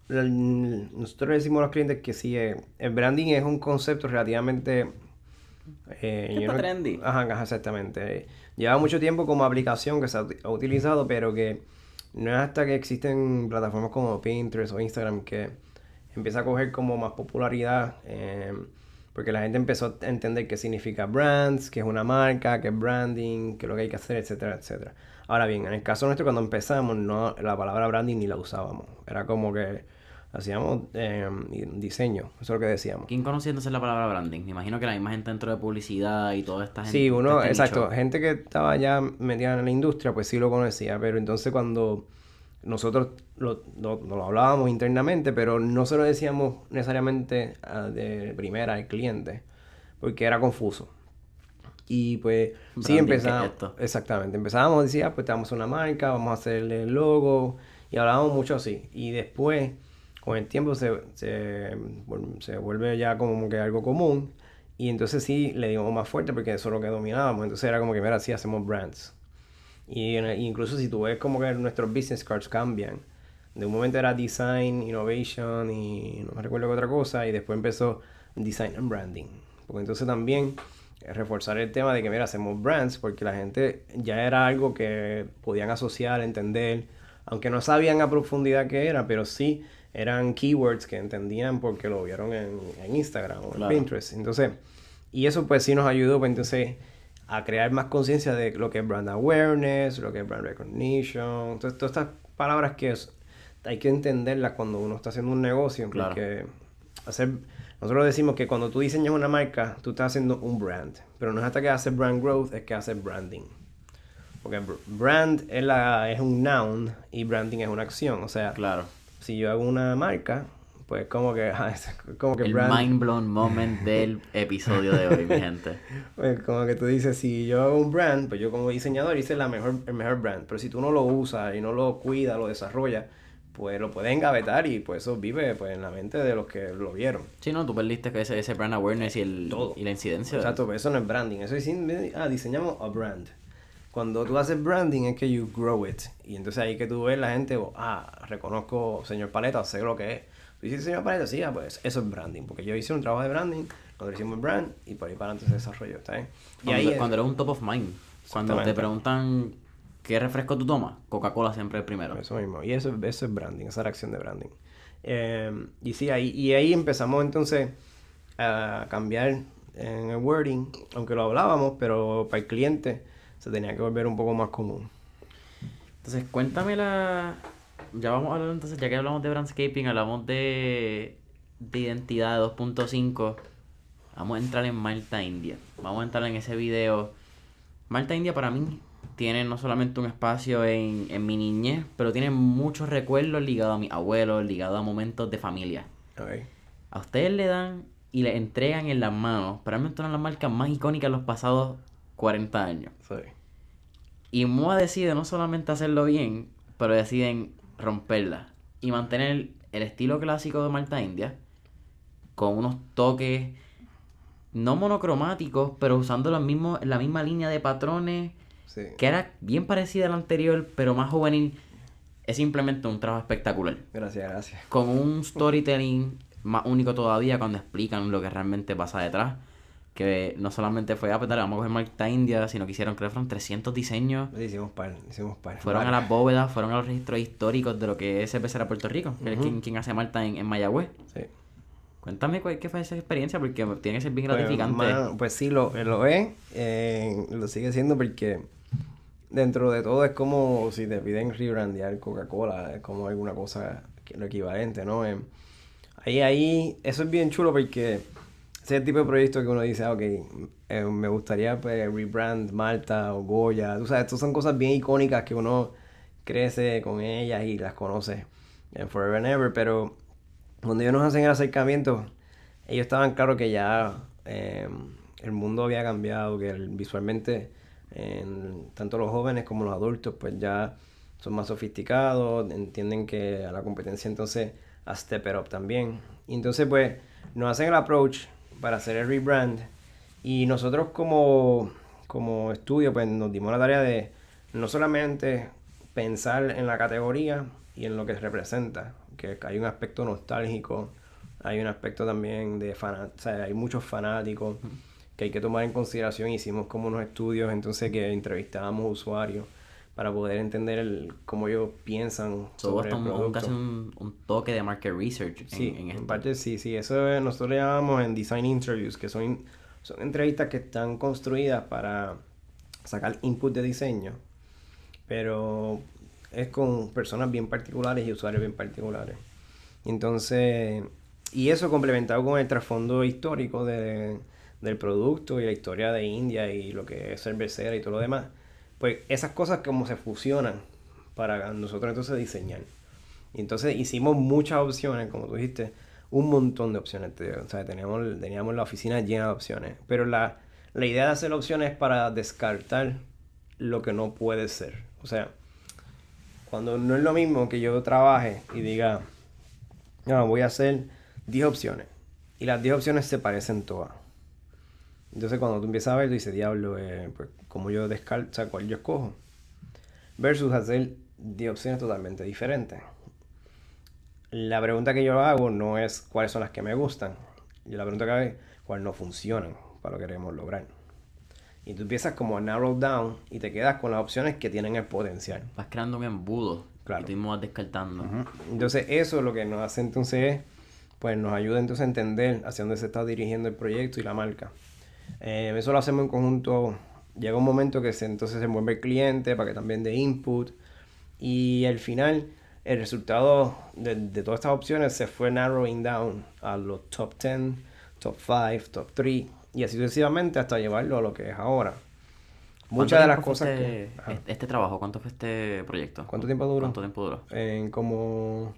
nosotros le decimos a los clientes que sí, el branding es un concepto relativamente... está trendy. Ajá, exactamente. Lleva mucho tiempo como aplicación que se ha utilizado, pero que no es hasta que existen plataformas como Pinterest o Instagram que empieza a coger como más popularidad, porque la gente empezó a entender qué significa brands, qué es una marca, qué es branding, qué es lo que hay que hacer, etcétera, etcétera. Ahora bien, en el caso nuestro, cuando empezamos, no, la palabra branding ni la usábamos. Era como que hacíamos diseño, eso es lo que decíamos. ¿Quién conocía entonces la palabra branding? Me imagino que la misma gente dentro de publicidad y toda esta gente. Sí, uno, este exacto, nicho. gente que estaba ya metida en la industria, pues sí lo conocía, pero entonces cuando nosotros lo hablábamos internamente, pero no se lo decíamos necesariamente de primera al cliente, porque era confuso. Y pues sí Branding, ¿qué es empezamos, esto? exactamente, empezábamos, decía, pues te damos una marca, vamos a hacerle el logo, y hablábamos mucho así. Y después, con el tiempo, se vuelve ya como que algo común, y entonces sí le dimos más fuerte porque eso es lo que dominábamos. Entonces era como que, mira, sí hacemos brands. Y incluso si tú ves como que nuestros business cards cambian. De un momento era design, innovation y no me recuerdo qué otra cosa. Y después empezó design and branding. Porque entonces también reforzar el tema de que, mira, hacemos brands porque la gente ya era algo que podían asociar, entender. Aunque no sabían a profundidad qué era, pero sí eran keywords que entendían porque lo vieron en Instagram o en Claro. Pinterest. Entonces, y eso pues sí nos ayudó, pues entonces a crear más conciencia de lo que es brand awareness, lo que es brand recognition, entonces todas estas palabras que hay que entenderlas cuando uno está haciendo un negocio, Claro. porque nosotros decimos que cuando tú diseñas una marca, tú estás haciendo un brand, pero no es hasta que haces brand growth, es que haces branding. Porque brand es un noun y branding es una acción, o sea, Claro. si yo hago una marca, pues como que, como que El brand... mind blown moment del episodio de hoy, mi gente. Pues como que tú dices, si yo hago un brand, pues yo como diseñador hice el mejor brand. Pero si tú no lo usas y no lo cuidas, lo desarrollas, pues lo puedes engavetar y pues eso vive pues en la mente de los que lo vieron. Sí, no, tú perdiste que ese brand awareness Todo. y la incidencia. Exacto, pero eso no es branding. Eso es diseñamos a brand. Cuando tú haces branding es que you grow it. Y entonces ahí que tú ves la gente, reconozco señor Paleta, sé lo que es. Tú dices señor Paleta, sí, pues eso es branding. Porque yo hice un trabajo de branding, nosotros hicimos brand y por ahí para adelante se desarrolló, ¿está bien? Y ahí Cuando eres un top of mind. Cuando te Exactamente. preguntan qué refresco tú tomas, Coca-Cola siempre es primero. Eso mismo. Y eso es branding, esa es la acción de branding. Y sí, ahí empezamos entonces a cambiar en el wording, aunque lo hablábamos, pero para el cliente se tenía que volver un poco más común. Entonces, cuéntame Ya vamos a hablar entonces, ya que hablamos de brandscaping, hablamos de identidad 2.5. Vamos a entrar en Malta India. Vamos a entrar en ese video. Malta India para mí tiene no solamente un espacio en mi niñez, pero tiene muchos recuerdos ligados a mis abuelos, ligados a momentos de familia. Okay. A ustedes le dan y le entregan en las manos, probablemente una de las marcas más icónicas de los pasados 40 años. Sí. Y MOA decide no solamente hacerlo bien, pero deciden romperla y mantener el estilo clásico de Malta India con unos toques no monocromáticos, pero usando la misma línea de patrones Sí. que era bien parecida a la anterior, pero más juvenil. Es simplemente un trabajo espectacular. Gracias. Con un storytelling más único todavía cuando explican lo que realmente pasa detrás. Que no solamente fue, pues dale, vamos a coger Malta India, sino que hicieron, creo que fueron 300 diseños. Hicimos par. Fueron a las bóvedas, fueron a los registros históricos de lo que es cervecera Puerto Rico, que es quien hace Malta en Mayagüez. Sí. Cuéntame qué fue esa experiencia, porque tiene que ser bien Pues, gratificante. pues sí, lo es. Lo sigue siendo porque dentro de todo es como si te piden rebrandear Coca-Cola, es como alguna cosa lo equivalente, ¿no? Ahí, eso es bien chulo porque ese es el tipo de proyecto que uno dice, ok, me gustaría pues, rebrand Malta o Goya, tú sabes, estas son cosas bien icónicas que uno crece con ellas y las conoce en Forever and Ever, pero cuando ellos nos hacen el acercamiento, ellos estaban claros que ya el mundo había cambiado, que visualmente tanto los jóvenes como los adultos pues ya son más sofisticados, entienden que a la competencia entonces a step it up también. Y entonces pues nos hacen el approach para hacer el rebrand y nosotros como estudio pues nos dimos la tarea de no solamente pensar en la categoría y en lo que representa, que hay un aspecto nostálgico, hay un aspecto también de o sea, hay muchos fanáticos que hay que tomar en consideración. Hicimos como unos estudios entonces que entrevistábamos usuarios para poder entender cómo ellos piensan sobre el producto. Casi un toque de market research Sí, en esto. en parte sí. Eso nosotros le llamamos en design interviews, que son entrevistas que están construidas para sacar input de diseño, pero es con personas bien particulares y usuarios bien particulares. Entonces, y eso complementado con el trasfondo histórico del producto y la historia de India y lo que es cervecera y todo lo demás, pues esas cosas como se fusionan para nosotros entonces diseñar. Y entonces hicimos muchas opciones, como tú dijiste, un montón de opciones. O sea, teníamos la oficina llena de opciones. Pero la idea de hacer opciones es para descartar lo que no puede ser. O sea, cuando no es lo mismo que yo trabaje y diga, no, voy a hacer 10 opciones. Y las 10 opciones se parecen todas. Entonces cuando tú empiezas a ver, tú dices, diablo, pues como yo descarto, o sea, cuál yo escojo. Versus hacer 10 opciones totalmente diferentes. La pregunta que yo hago no es cuáles son las que me gustan. Y la pregunta que hago es cuáles no funcionan para lo que queremos lograr. Y tú empiezas como a narrow down y te quedas con las opciones que tienen el potencial. Vas creando un embudo. Claro. Y tú mismo vas descartando. Entonces eso lo que nos hace entonces es, pues nos ayuda entonces a entender hacia dónde se está dirigiendo el proyecto y la marca. Eso lo hacemos en conjunto. Llega un momento que entonces se mueve el cliente para que también dé input. Y al final, el resultado de todas estas opciones se fue narrowing down a los top 10, top 5, top 3 y así sucesivamente hasta llevarlo a lo que es ahora. Muchas de las cosas que... Este trabajo, ¿cuánto fue este proyecto? ¿Cuánto tiempo duró? ¿Cuánto tiempo duró? En como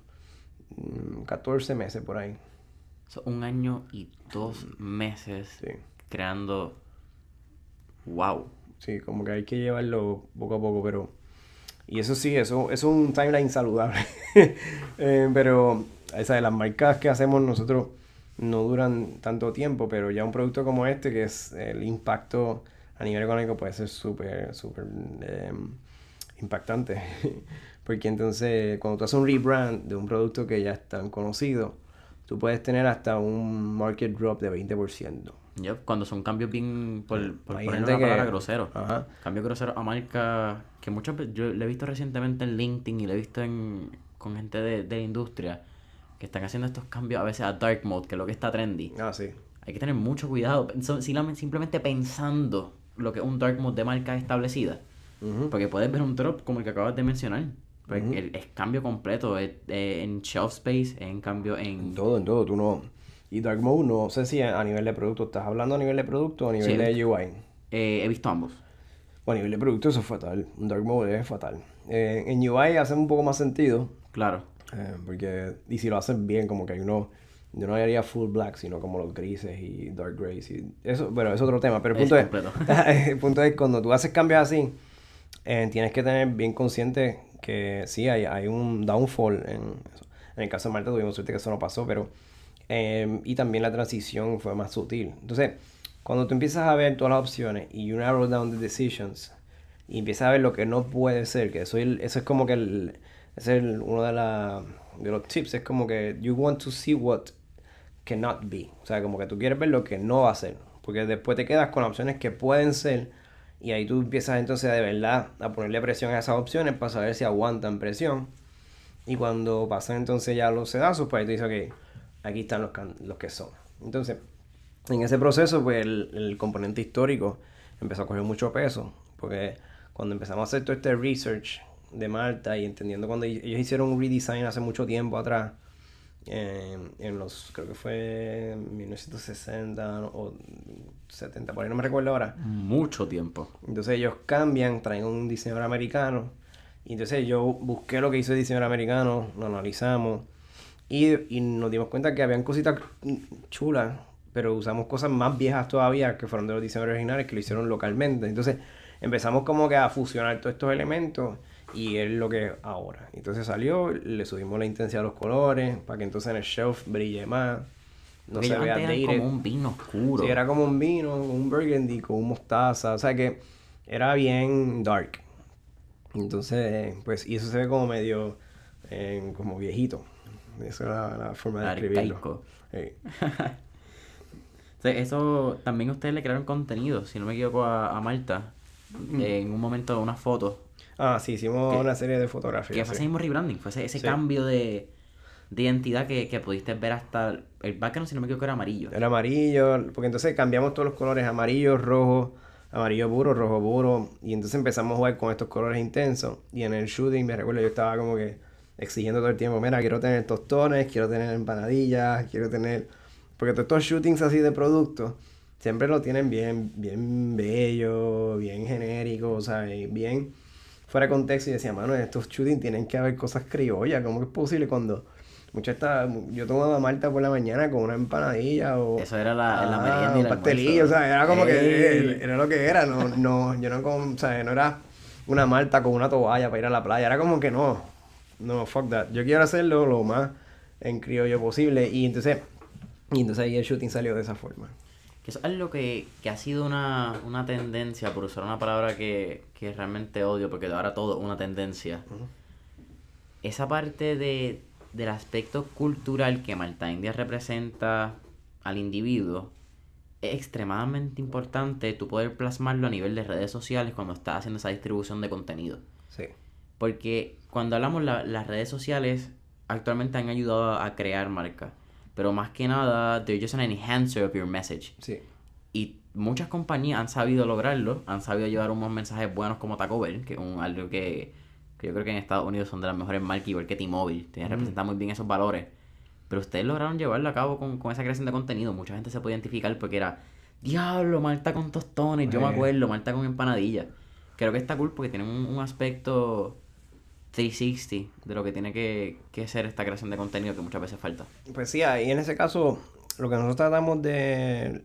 14 meses por ahí. 1 año y 2 meses Sí. creando... ¡Wow! Sí, como que hay que llevarlo poco a poco, pero... Y eso sí, eso es un timeline saludable. Pero esa de las marcas que hacemos nosotros no duran tanto tiempo, pero ya un producto como este, que es el impacto a nivel económico, puede ser súper impactante. Porque entonces, cuando tú haces un rebrand de un producto que ya es tan conocido, tú puedes tener hasta un market drop de 20%. Yep, cuando son cambios bien, por Hay poner gente una que... palabra grosero. Ajá. Cambios groseros a marca que muchas veces yo lo he visto recientemente en LinkedIn y lo he visto con gente de la industria que están haciendo estos cambios a veces a dark mode, que es lo que está trendy. Ah, sí. Hay que tener mucho cuidado, simplemente pensando lo que es un dark mode de marca establecida. Porque puedes ver un drop como el que acabas de mencionar. Pues es cambio completo, en shelf space, en cambio en... En todo, tú no... Y Dark Mode, no sé si a nivel de producto, ¿estás hablando a nivel de producto o a nivel de UI? He visto ambos. Bueno, a nivel de producto eso es fatal, un Dark Mode es fatal. En UI hace un poco más sentido. Claro. Porque, y si lo hacen bien, como que yo no haría full black, sino como los grises y dark grays y eso, bueno, es otro tema, pero el punto es cuando tú haces cambios así, tienes que tener bien consciente que sí, hay un downfall en eso. En el caso de Marta tuvimos suerte que eso no pasó, pero y también la transición fue más sutil. Entonces, cuando tú empiezas a ver todas las opciones y you narrow down the decisions y empiezas a ver lo que no puede ser, que eso es como que uno de los tips, es como que you want to see what cannot be. O sea, como que tú quieres ver lo que no va a ser, porque después te quedas con opciones que pueden ser y ahí tú empiezas entonces de verdad a ponerle presión a esas opciones para saber si aguantan presión. Y cuando pasan entonces ya los sedazos, pues ahí tú dices, ok, aquí están los que son. Entonces, en ese proceso, pues el componente histórico empezó a coger mucho peso. Porque cuando empezamos a hacer todo este research de Malta y entendiendo cuando ellos hicieron un redesign hace mucho tiempo atrás, creo que fue 1960 o 70, por ahí no me recuerdo ahora. Mucho tiempo. Entonces ellos cambian, traen un diseñador americano. Y entonces yo busqué lo que hizo el diseñador americano, lo analizamos. Y nos dimos cuenta que habían cositas chulas, pero usamos cosas más viejas todavía que fueron de los diseñadores originales que lo hicieron localmente. Entonces empezamos como que a fusionar todos estos elementos y es lo que es ahora. Entonces salió, le subimos la intensidad a los colores para que entonces en el shelf brille más. No se vea dated. Era como un vino oscuro. Sí, era como un vino, un burgundy con un mostaza. O sea que era bien dark. Entonces, pues, y eso se ve como medio, como viejito. Esa era la forma de describirlo. Sí. Eso, también ustedes le crearon contenido, si no me equivoco, a Marta. en un momento unas fotos. Ah, sí, hicimos Que- una serie de fotografías. Que fue ese Sí. mismo rebranding, fue ese Sí. cambio de identidad que pudiste ver hasta el background, si no me equivoco, era amarillo. Era amarillo, porque entonces cambiamos todos los colores, amarillo, rojo, amarillo puro, rojo puro, y entonces empezamos a jugar con estos colores intensos, y en el shooting me recuerdo yo estaba como que exigiendo todo el tiempo, mira, quiero tener tostones, quiero tener empanadillas, quiero tener, porque todos estos shootings así de productos, siempre lo tienen bien, bien bello, bien genérico, o sea, bien fuera de contexto, y decía, mano, en estos shootings tienen que haber cosas criollas, ¿cómo es posible cuando... yo tomaba malta por la mañana con una empanadilla o Eso era la merienda y un el pastelillo, o almuerzo. sea, era como que ¡Ey! era lo que era, yo no o sea, no era una malta con una toalla para ir a la playa, era como que no, fuck that, yo quiero hacerlo lo más en criollo posible y entonces ahí el shooting salió de esa forma. Que eso es algo que ha sido una tendencia, por usar una palabra que realmente odio, porque ahora todo es una tendencia. Esa parte del aspecto cultural que Malta India representa al individuo es extremadamente importante tú poder plasmarlo a nivel de redes sociales cuando estás haciendo esa distribución de contenido. Sí, Porque cuando hablamos las redes sociales actualmente han ayudado a crear marcas. Pero más que nada, they're just an enhancer of your message. sí, Y muchas compañías han sabido lograrlo, han sabido llevar unos mensajes buenos como Taco Bell, que es algo que yo creo que en Estados Unidos son de las mejores marcas, igual que T-Mobile, representan muy bien esos valores. Pero ustedes lograron llevarlo a cabo con esa creación de contenido. Mucha gente se puede identificar porque era, diablo, Malta con tostones, yo me acuerdo, Malta con empanadillas. Creo que está cool porque tiene un aspecto 360 de lo que tiene que ser esta creación de contenido que muchas veces falta. pues sí, ahí en ese caso lo que nosotros tratamos de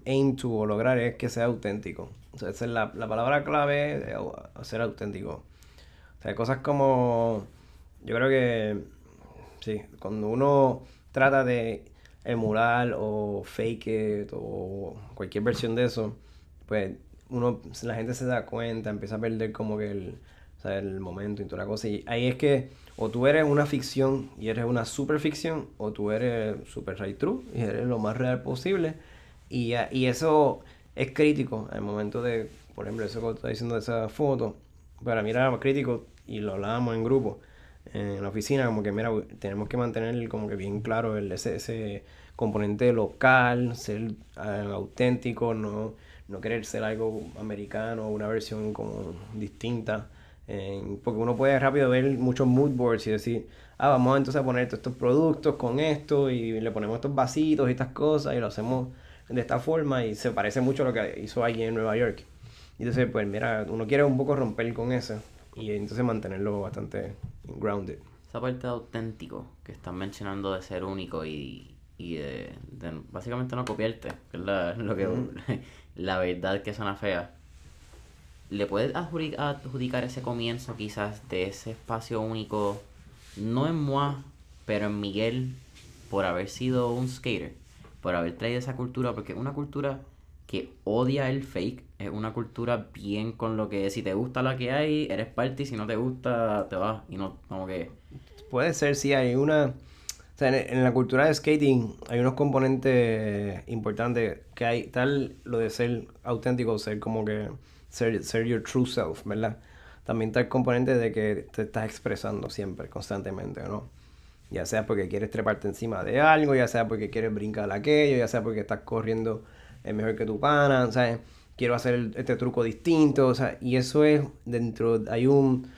aim to o lograr es que sea auténtico. O sea, esa es la palabra clave de ser auténtico. O sea, cosas como, yo creo que, sí, cuando uno trata de emular o fake it o cualquier versión de eso, pues la gente se da cuenta, empieza a perder como que o sea, el momento y toda la cosa. Y ahí es que o tú eres una ficción y eres una super ficción, o tú eres super right true y eres lo más real posible. Y eso es crítico al momento de, por ejemplo, eso que estás diciendo de esa foto. Para mí era crítico y lo hablábamos en grupo, en la oficina, como que mira, tenemos que mantener como que bien claro ese componente local, ser auténtico, no querer ser algo americano, una versión como distinta. Porque uno puede rápido ver muchos mood boards y decir, vamos entonces a poner todos estos productos con esto y le ponemos estos vasitos y estas cosas y lo hacemos de esta forma y se parece mucho a lo que hizo allí en Nueva York. Y entonces, pues mira, uno quiere un poco romper con eso y entonces mantenerlo bastante grounded. Esa parte de auténtico que estás mencionando de ser único y de básicamente no copiarte, que es lo que la verdad que suena fea. ¿Le puedes adjudicar ese comienzo quizás de ese espacio único, no en Moi, pero en Miguel, por haber sido un skater, por haber traído esa cultura? Porque es una cultura que odia el fake, es una cultura bien con lo que si te gusta la que hay, eres parte, y si no te gusta, te vas, y no, como que... Puede ser, sí, hay una... O sea, en la cultura de skating hay unos componentes importantes que hay, tal lo de ser auténtico, ser como que... Ser your true self, ¿verdad? También está el componente de que te estás expresando siempre, constantemente, ¿no? Ya sea porque quieres treparte encima de algo, ya sea porque quieres brincar aquello, ya sea porque estás corriendo mejor que tu pana, ¿sabes? Quiero hacer este truco distinto, o sea, y eso es dentro, hay un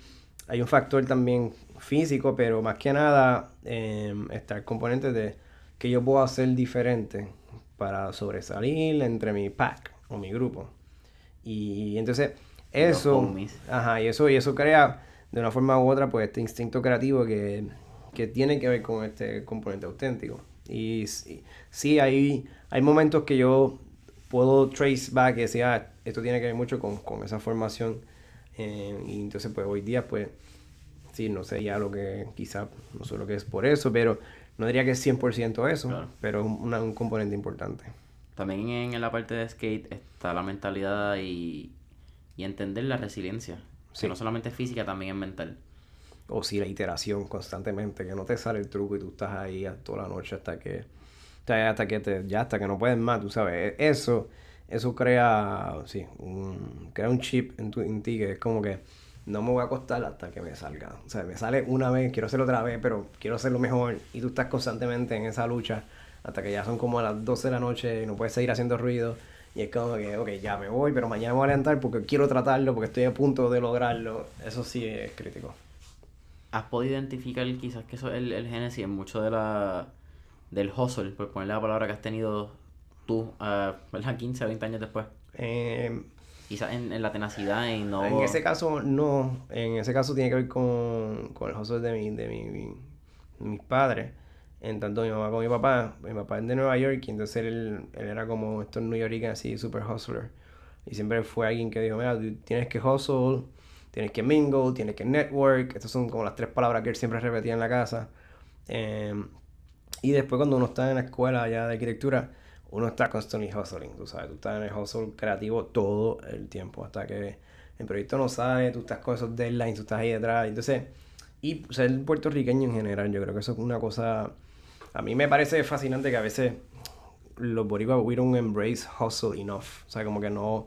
factor también físico, pero más que nada está el componente de que yo puedo hacer diferente para sobresalir entre mi pack o mi grupo. Y entonces eso, y eso crea de una forma u otra pues este instinto creativo que tiene que ver con este componente auténtico. Y sí hay momentos que yo puedo trace back y decir, esto tiene que ver mucho con esa formación. Y entonces pues hoy día pues sí, no sé ya lo que quizá, no sé lo que es por eso, pero no diría que es 100% eso, claro. Pero es un componente importante. También en la parte de skate está la mentalidad y entender la resiliencia. Sí. Que no solamente es física, también es mental. O sí, la iteración constantemente, que no te sale el truco y tú estás ahí toda la noche hasta que no puedes más, tú sabes. Eso eso crea, sí, crea un chip en ti que es como que no me voy a acostar hasta que me salga. O sea, me sale una vez, quiero hacerlo otra vez, pero quiero hacerlo mejor. Y tú estás constantemente en esa lucha hasta que ya son como las 12 de la noche y no puedes seguir haciendo ruido. Y es como que, ok, ya me voy, pero mañana me voy a levantar porque quiero tratarlo, porque estoy a punto de lograrlo. Eso sí es crítico. ¿Has podido identificar quizás que eso es el génesis en mucho del hustle, por ponerle la palabra que has tenido tú, ¿verdad? 15 o 20 años después? Eh, Quizás en la tenacidad, en no... En ese caso, no. En ese caso tiene que ver con el hustle mis padres. En tanto mi mamá como mi papá. Mi papá es de Nueva York y entonces él era como estos New Yorkers así, super hustler. Y siempre fue alguien que dijo, mira, tú tienes que hustle, tienes que mingle, tienes que network. Estas son como las tres palabras que él siempre repetía en la casa. Y después cuando uno está en la escuela ya de arquitectura, uno está constantly hustling, tú sabes, tú estás en el hustle creativo todo el tiempo, hasta que el proyecto no sale, tú estás con esos deadlines, tú estás ahí detrás, entonces, y ser puertorriqueño en general, yo creo que eso es una cosa, a mí me parece fascinante que a veces los boricuas, we don't embrace hustle enough, o sea, como que no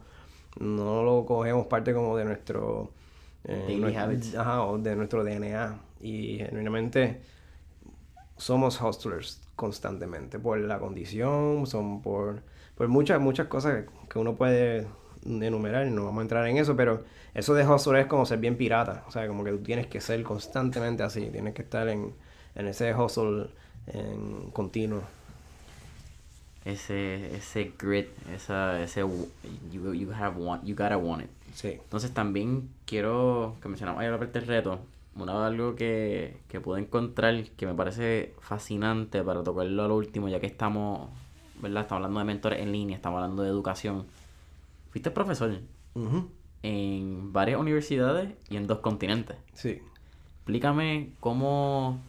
lo cogemos parte como de nuestro... Daily habits. Ajá, o de nuestro DNA, y genuinamente somos hustlers constantemente por la condición, son por muchas cosas que uno puede enumerar y no vamos a entrar en eso, pero eso de hustler es como ser bien pirata, o sea, como que tú tienes que ser constantemente así, tienes que estar en ese hustle en continuo. Ese grit, you gotta want it. Sí. Entonces también quiero que mencionamos ahí la parte del reto. Algo que pude encontrar que me parece fascinante para tocarlo a lo último, ya que estamos, ¿verdad? Estamos hablando de mentores en línea, estamos hablando de educación. Fuiste profesor Uh-huh. en varias universidades y en 2 continentes. Sí. Explícame cómo,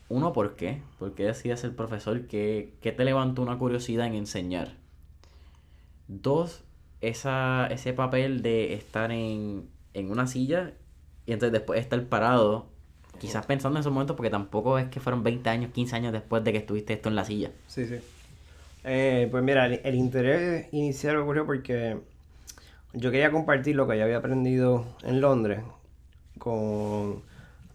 uno, ¿por qué? ¿Por qué decides ser profesor? ¿Qué te levantó una curiosidad en enseñar? 2, ese papel de estar en una silla y entonces después estar parado, quizás pensando en esos momentos, porque tampoco es que fueron 20 años, 15 años después de que estuviste esto en la silla. Sí, sí. Pues mira, el interés inicial ocurrió porque yo quería compartir lo que yo había aprendido en Londres,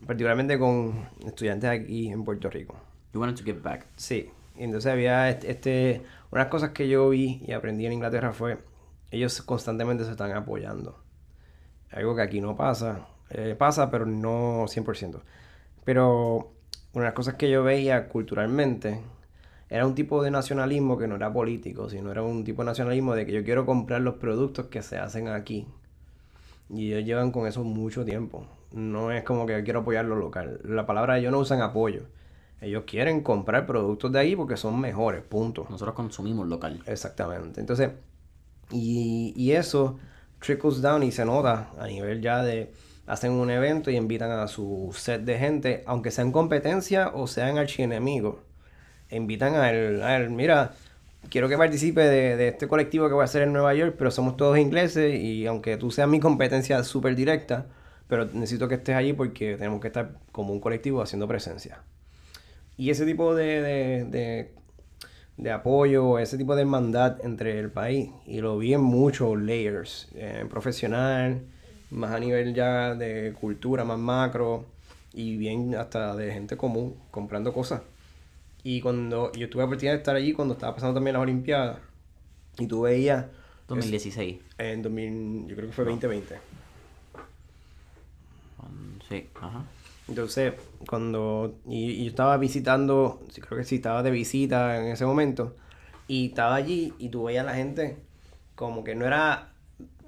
particularmente con estudiantes aquí en Puerto Rico. You wanted to give back. Sí, y entonces había unas cosas que yo vi y aprendí en Inglaterra fue, ellos constantemente se están apoyando. Algo que aquí no pasa, pasa pero no 100%. Pero una de las cosas que yo veía culturalmente era un tipo de nacionalismo que no era político, sino era un tipo de nacionalismo de que yo quiero comprar los productos que se hacen aquí. Y ellos llevan con eso mucho tiempo. No es como que quiero apoyar lo local. La palabra ellos no usan apoyo. Ellos quieren comprar productos de ahí porque son mejores, punto. Nosotros consumimos local. Exactamente. Entonces, y eso trickles down y se nota a nivel ya de... Hacen un evento y invitan a su set de gente, aunque sean competencia o sean archienemigos. Invitan a él, mira, quiero que participe de este colectivo que voy a hacer en Nueva York, pero somos todos ingleses y aunque tú seas mi competencia súper directa, pero necesito que estés allí porque tenemos que estar como un colectivo haciendo presencia. Y ese tipo de apoyo, ese tipo de hermandad entre el país, y lo vi en muchos layers, profesional, más a nivel ya de cultura, más macro, y bien hasta de gente común, comprando cosas. Y cuando yo tuve la oportunidad de estar allí, cuando estaba pasando también las Olimpiadas, y tú veías... 2016. En 2000, yo creo que fue 2020. Sí, ajá. Entonces, y yo estaba visitando, sí, creo que sí, estaba de visita en ese momento, y estaba allí, y tú veías a la gente como que no era...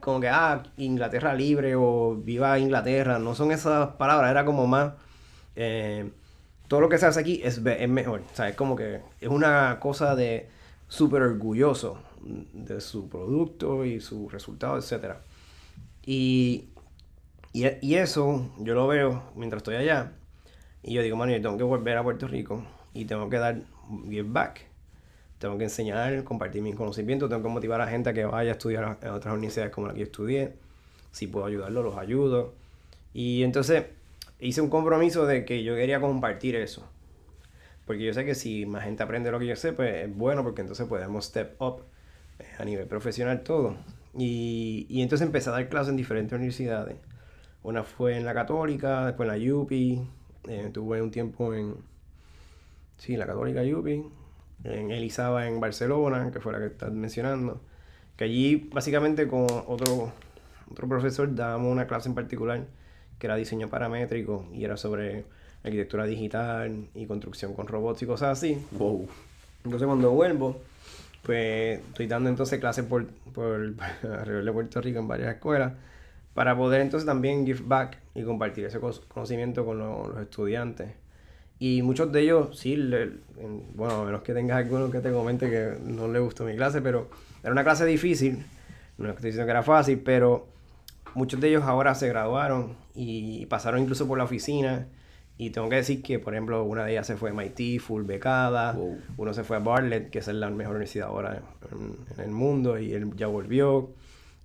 Como que, Inglaterra libre o viva Inglaterra, no son esas palabras, era como más... todo lo que se hace aquí es mejor, o sea, es como que es una cosa de súper orgulloso de su producto y su resultado, etc. Y eso yo lo veo mientras estoy allá, y yo digo, man, yo tengo que volver a Puerto Rico y tengo que give back. Tengo que enseñar, compartir mis conocimientos, tengo que motivar a la gente a que vaya a estudiar en otras universidades como la que yo estudié. Si puedo ayudarlos, los ayudo. Y entonces hice un compromiso de que yo quería compartir eso. Porque yo sé que si más gente aprende lo que yo sé, pues es bueno porque entonces podemos step up a nivel profesional todo. Y entonces empecé a dar clases en diferentes universidades. Una fue en la Católica, después en la UPI, tuve un tiempo en la Católica UPI, en Elizaba en Barcelona, que fue la que estás mencionando, que allí básicamente con otro profesor dábamos una clase en particular que era diseño paramétrico y era sobre arquitectura digital y construcción con robots y cosas así. Wow. Entonces cuando vuelvo, pues estoy dando entonces clases por alrededor de Puerto Rico en varias escuelas para poder entonces también give back y compartir ese conocimiento con los estudiantes. Y muchos de ellos, sí, bueno, a menos que tengas alguno que te comente que no le gustó mi clase, pero era una clase difícil, no estoy diciendo que era fácil, pero muchos de ellos ahora se graduaron y pasaron incluso por la oficina. Y tengo que decir que, por ejemplo, una de ellas se fue a MIT, full becada. Wow. Uno se fue a Bartlett, que es la mejor universidad ahora en el mundo, y él ya volvió.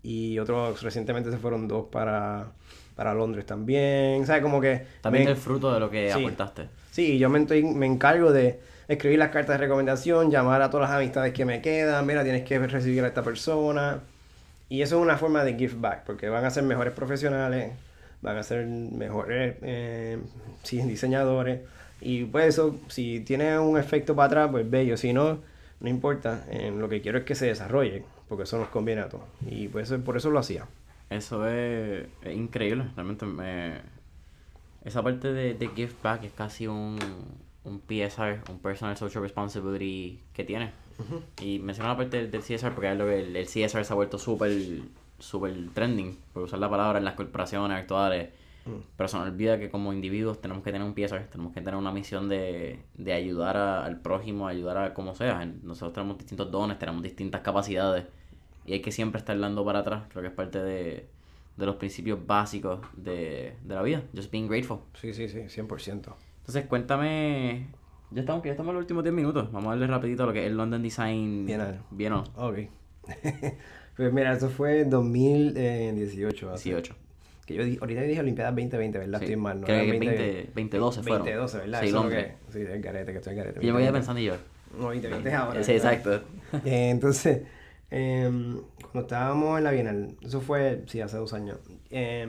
Y otros recientemente se fueron 2 para Londres también. ¿Sabes? Como que... También el fruto de lo que Sí. aportaste. Sí, yo me encargo de escribir las cartas de recomendación, llamar a todas las amistades que me quedan. Mira, tienes que recibir a esta persona. Y eso es una forma de give back, porque van a ser mejores profesionales, van a ser mejores diseñadores. Y pues eso, si tiene un efecto para atrás, pues bello. Si no, no importa. Lo que quiero es que se desarrolle, porque eso nos conviene a todos. Y pues por eso lo hacía. Eso es increíble. Realmente esa parte de give back es casi un PSR, un Personal Social Responsibility que tiene. Uh-huh. Y menciono la parte del CSR porque es lo que el CSR se ha vuelto súper trending, por usar la palabra, en las corporaciones actuales. Pero se nos olvida que como individuos tenemos que tener un PSR, tenemos que tener una misión de ayudar al prójimo, ayudar a como sea. Nosotros tenemos distintos dones, tenemos distintas capacidades y hay que siempre estar dando para atrás. Creo que es parte de los principios básicos de la vida. Just being grateful. Sí, 100%. Entonces cuéntame, ya estamos en los últimos 10 minutos. Vamos a darle rapidito lo que es el London Design Bienal. Ok. Pues mira, eso fue en 2018. 18. Que yo ahorita dije Olimpiadas 2020, ¿verdad? Sí. Estoy mal, ¿no? Creo que 2012 fueron. 2012, ¿verdad? Sí, Eso Londres. Sí, el garete, que estoy el garete. Y yo me quedé pensando y yo. No, 2020 es ahora. Sí, exacto. Entonces, cuando estábamos en la Bienal, eso fue, sí, hace 2 años. Pues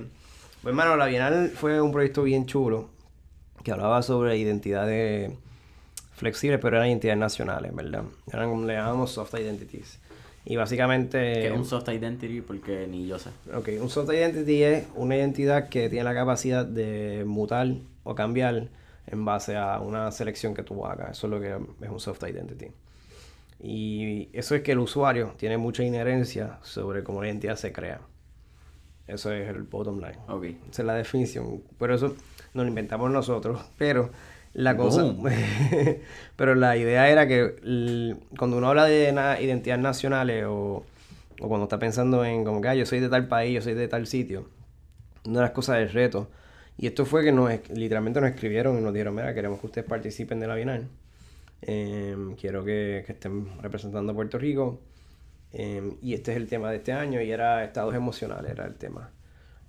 hermano, la Bienal fue un proyecto bien chulo que hablaba sobre identidades flexibles, pero eran identidades nacionales, ¿verdad? Eran como le llamábamos soft identities. Y básicamente... ¿Qué es un soft identity? Porque ni yo sé. Ok, un soft identity es una identidad que tiene la capacidad de mutar o cambiar en base a una selección que tú hagas. Eso es lo que es un soft identity. Y eso es que el usuario tiene mucha inherencia sobre cómo la identidad se crea. Eso es el bottom line. Okay. Esa es la definición. Pero eso nos lo inventamos nosotros. Pero la cosa... pero la idea era que cuando uno habla de identidades nacionales o cuando está pensando en como que yo soy de tal país, yo soy de tal sitio, una de las cosas del reto. Y esto fue que literalmente nos escribieron y nos dijeron, mira, queremos que ustedes participen de la Bienal. Quiero que estén representando a Puerto Rico. Y este es el tema de este año y era estados emocionales, era el tema.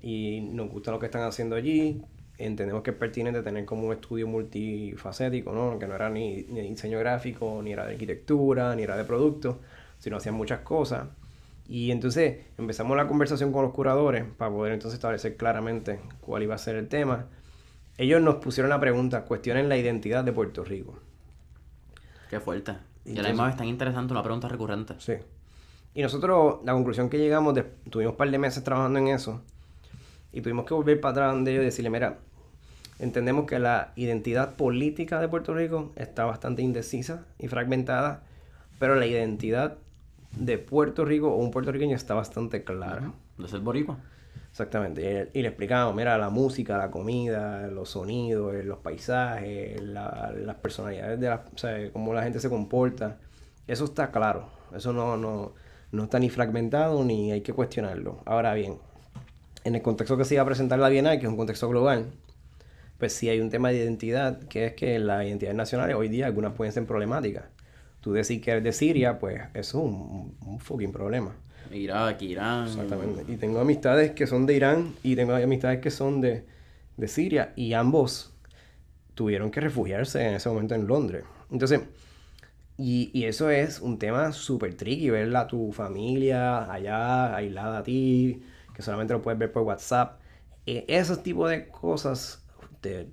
Y nos gusta lo que están haciendo allí. Entendemos que es pertinente tener como un estudio multifacético, ¿no? Que no era ni diseño gráfico, ni era de arquitectura, ni era de producto, sino hacían muchas cosas. Y entonces empezamos la conversación con los curadores para poder entonces establecer claramente cuál iba a ser el tema. Ellos nos pusieron la pregunta, cuestionen la identidad de Puerto Rico. Qué fuerte. Y a la misma vez tan interesante, una pregunta recurrente. Sí. Y nosotros, la conclusión que llegamos, tuvimos un par de meses trabajando en eso, y tuvimos que volver para atrás de ellos y decirle, mira, entendemos que la identidad política de Puerto Rico está bastante indecisa y fragmentada, pero la identidad de Puerto Rico o un puertorriqueño está bastante clara. De ser boricua. Exactamente. Y le explicamos, mira, la música, la comida, los sonidos, los paisajes, las personalidades, o sea, cómo la gente se comporta. Eso está claro. Eso no está ni fragmentado ni hay que cuestionarlo. Ahora bien, en el contexto que se iba a presentar la Bienal, que es un contexto global, pues sí hay un tema de identidad, que es que las identidades nacionales hoy día algunas pueden ser problemáticas. Tú decir que eres de Siria, pues eso es un fucking problema. Irak, Irán. Exactamente. Y tengo amistades que son de Irán y tengo amistades que son de Siria y ambos tuvieron que refugiarse en ese momento en Londres. Entonces, Y eso es un tema súper tricky, ver a tu familia allá, aislada a ti, que solamente lo puedes ver por WhatsApp. Esos tipos de cosas te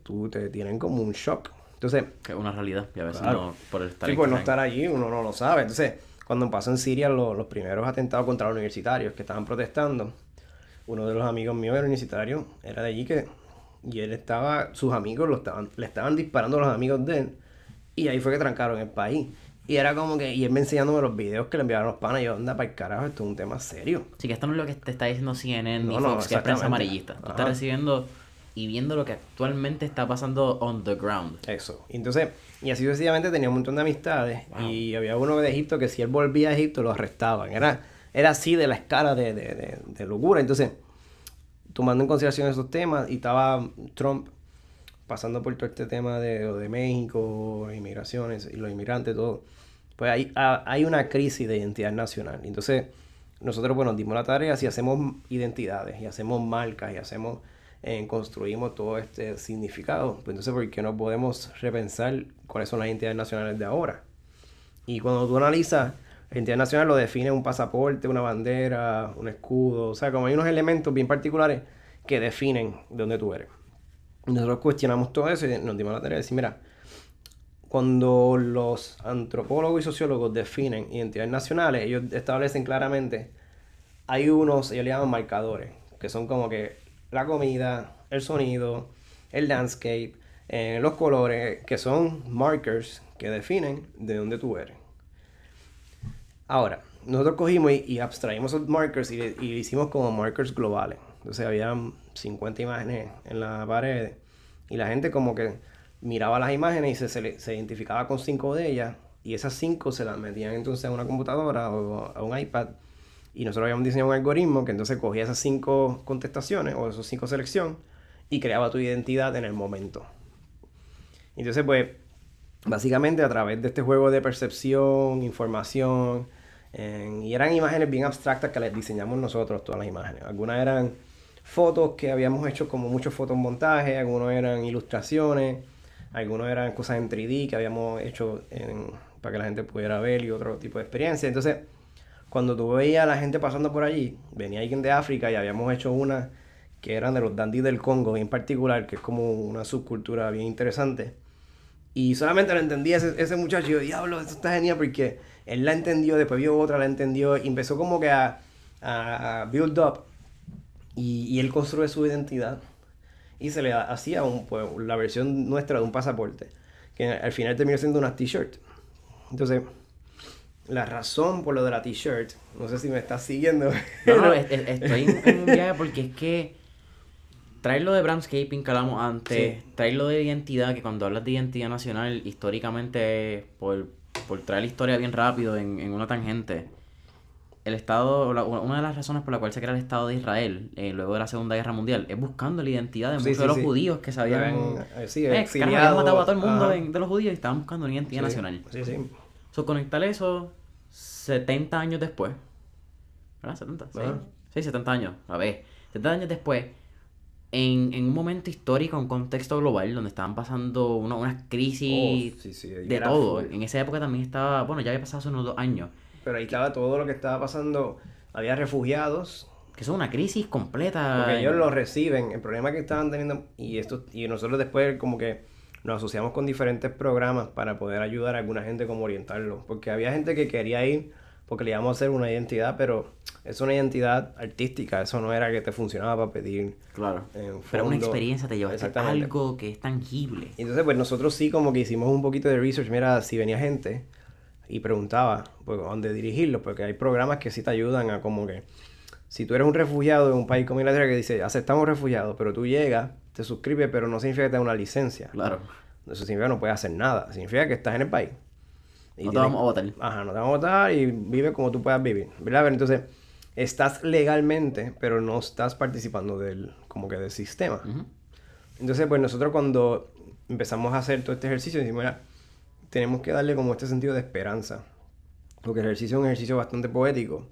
tienen como un shock. Entonces, Que es una realidad, y a veces claro, no, por el estar sí, en por no casa. estar allí, uno no lo sabe. Entonces, cuando pasó en Siria los primeros atentados contra los universitarios que estaban protestando, uno de los amigos míos era universitario, era de allí y él sus amigos le estaban disparando a los amigos de él, y ahí fue que trancaron el país. Y era como que, y él me enseñándome los videos que le enviaron los panas, y yo, anda para el carajo, esto es un tema serio. Sí, que esto no es lo que te está diciendo CNN ni No, no, Fox, que es prensa exactamente. amarillista. Tú estás Ajá. recibiendo y viendo lo que actualmente está pasando on the ground. Eso. Entonces, y así sucesivamente tenía un montón de amistades. Wow. Y había uno de Egipto que si él volvía a Egipto lo arrestaban. Era así de la escala de locura. Entonces, tomando en consideración esos temas, y estaba Trump pasando por todo este tema de México, inmigraciones y los inmigrantes, todo. Pues hay una crisis de identidad nacional. Entonces, nosotros, bueno, nos dimos la tarea, si hacemos identidades y hacemos marcas y construimos todo este significado, pues entonces, ¿por qué no podemos repensar cuáles son las identidades nacionales de ahora? Y cuando tú analizas, la identidad nacional lo define un pasaporte, una bandera, un escudo, o sea, como hay unos elementos bien particulares que definen de dónde tú eres. Nosotros cuestionamos todo eso y nos dimos la tarea de decir, mira, cuando los antropólogos y sociólogos definen identidades nacionales, ellos establecen claramente, ellos le llaman marcadores, que son como que la comida, el sonido, el landscape, los colores, que son markers que definen de dónde tú eres. Ahora, nosotros cogimos y abstraímos esos markers y hicimos como markers globales. Entonces había 50 imágenes en la pared y la gente como que miraba las imágenes y se identificaba con 5 de ellas, y esas 5 se las metían entonces a una computadora o a un iPad, y nosotros habíamos diseñado un algoritmo que entonces cogía esas 5 contestaciones o esas 5 selecciones y creaba tu identidad en el momento. Entonces, pues, básicamente a través de este juego de percepción, información, y eran imágenes bien abstractas que les diseñamos nosotros, todas las imágenes. Algunas eran fotos que habíamos hecho como muchos fotomontajes, algunos eran ilustraciones, algunos eran cosas en 3D que habíamos hecho para que la gente pudiera ver, y otro tipo de experiencia. Entonces, cuando tú veías a la gente pasando por allí, venía alguien de África y habíamos hecho una que eran de los dandis del Congo en particular, que es como una subcultura bien interesante. Y solamente lo entendía ese muchacho, y yo, diablo, esto está genial, porque él la entendió, después vio otra, la entendió, y empezó como que a build up, y él construye su identidad, y se le hacía pues, la versión nuestra de un pasaporte, que al final terminó siendo una t-shirt. Entonces, la razón por lo de la t-shirt, no sé si me estás siguiendo. No, estoy en un viaje porque es que traer lo de brandscaping que hablamos antes, Sí. traer lo de identidad, que cuando hablas de identidad nacional, históricamente, por traer la historia bien rápido en una tangente, el Estado, una de las razones por la cual se crea el Estado de Israel, luego de la Segunda Guerra Mundial, es buscando la identidad de muchos de los judíos que se habían habían matado a todo el mundo de los judíos y estaban buscando una identidad nacional. Sí, sí. So, conectar eso 70 años después, ¿verdad? 70, sí. Sí, 70 años, a ver, 70 años después, en un momento histórico, un contexto global, donde estaban pasando unas crisis de todo. En esa época también estaba, bueno, ya había pasado hace unos 2 años. Pero ahí estaba todo lo que estaba pasando. Había refugiados. Que son una crisis completa. Porque ellos lo reciben. El problema que estaban teniendo, y nosotros después como que nos asociamos con diferentes programas para poder ayudar a alguna gente como orientarlo. Porque había gente que quería ir porque le íbamos a hacer una identidad, pero es una identidad artística. Eso no era que te funcionaba para pedir. Claro. Pero una experiencia, te llevaste a algo que es tangible. Y entonces pues nosotros sí como que hicimos un poquito de research. Mira, si venía gente y preguntaba pues, dónde dirigirlo, porque hay programas que sí te ayudan a como que si tú eres un refugiado en un país como Inglaterra que dice aceptamos refugiados, pero tú llegas, te suscribes, pero no significa que te da una licencia. Claro. Eso significa que no puedes hacer nada, significa que estás en el país. Y no te vamos a votar. Ajá, no te vamos a votar y vive como tú puedas vivir, ¿verdad? Entonces, estás legalmente, pero no estás participando del sistema. Uh-huh. Entonces, pues nosotros cuando empezamos a hacer todo este ejercicio, decimos, mira, tenemos que darle como este sentido de esperanza. Porque el ejercicio es un ejercicio bastante poético.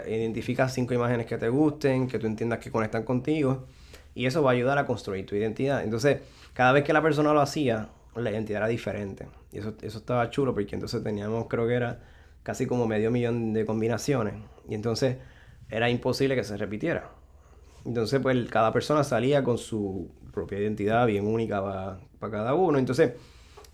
Identifica 5 imágenes que te gusten, que tú entiendas que conectan contigo. Y eso va a ayudar a construir tu identidad. Entonces, cada vez que la persona lo hacía, la identidad era diferente. Y eso estaba chulo porque entonces teníamos, creo que era casi como 500,000 de combinaciones. Y entonces era imposible que se repitiera. Entonces, pues cada persona salía con su propia identidad bien única para cada uno. Entonces,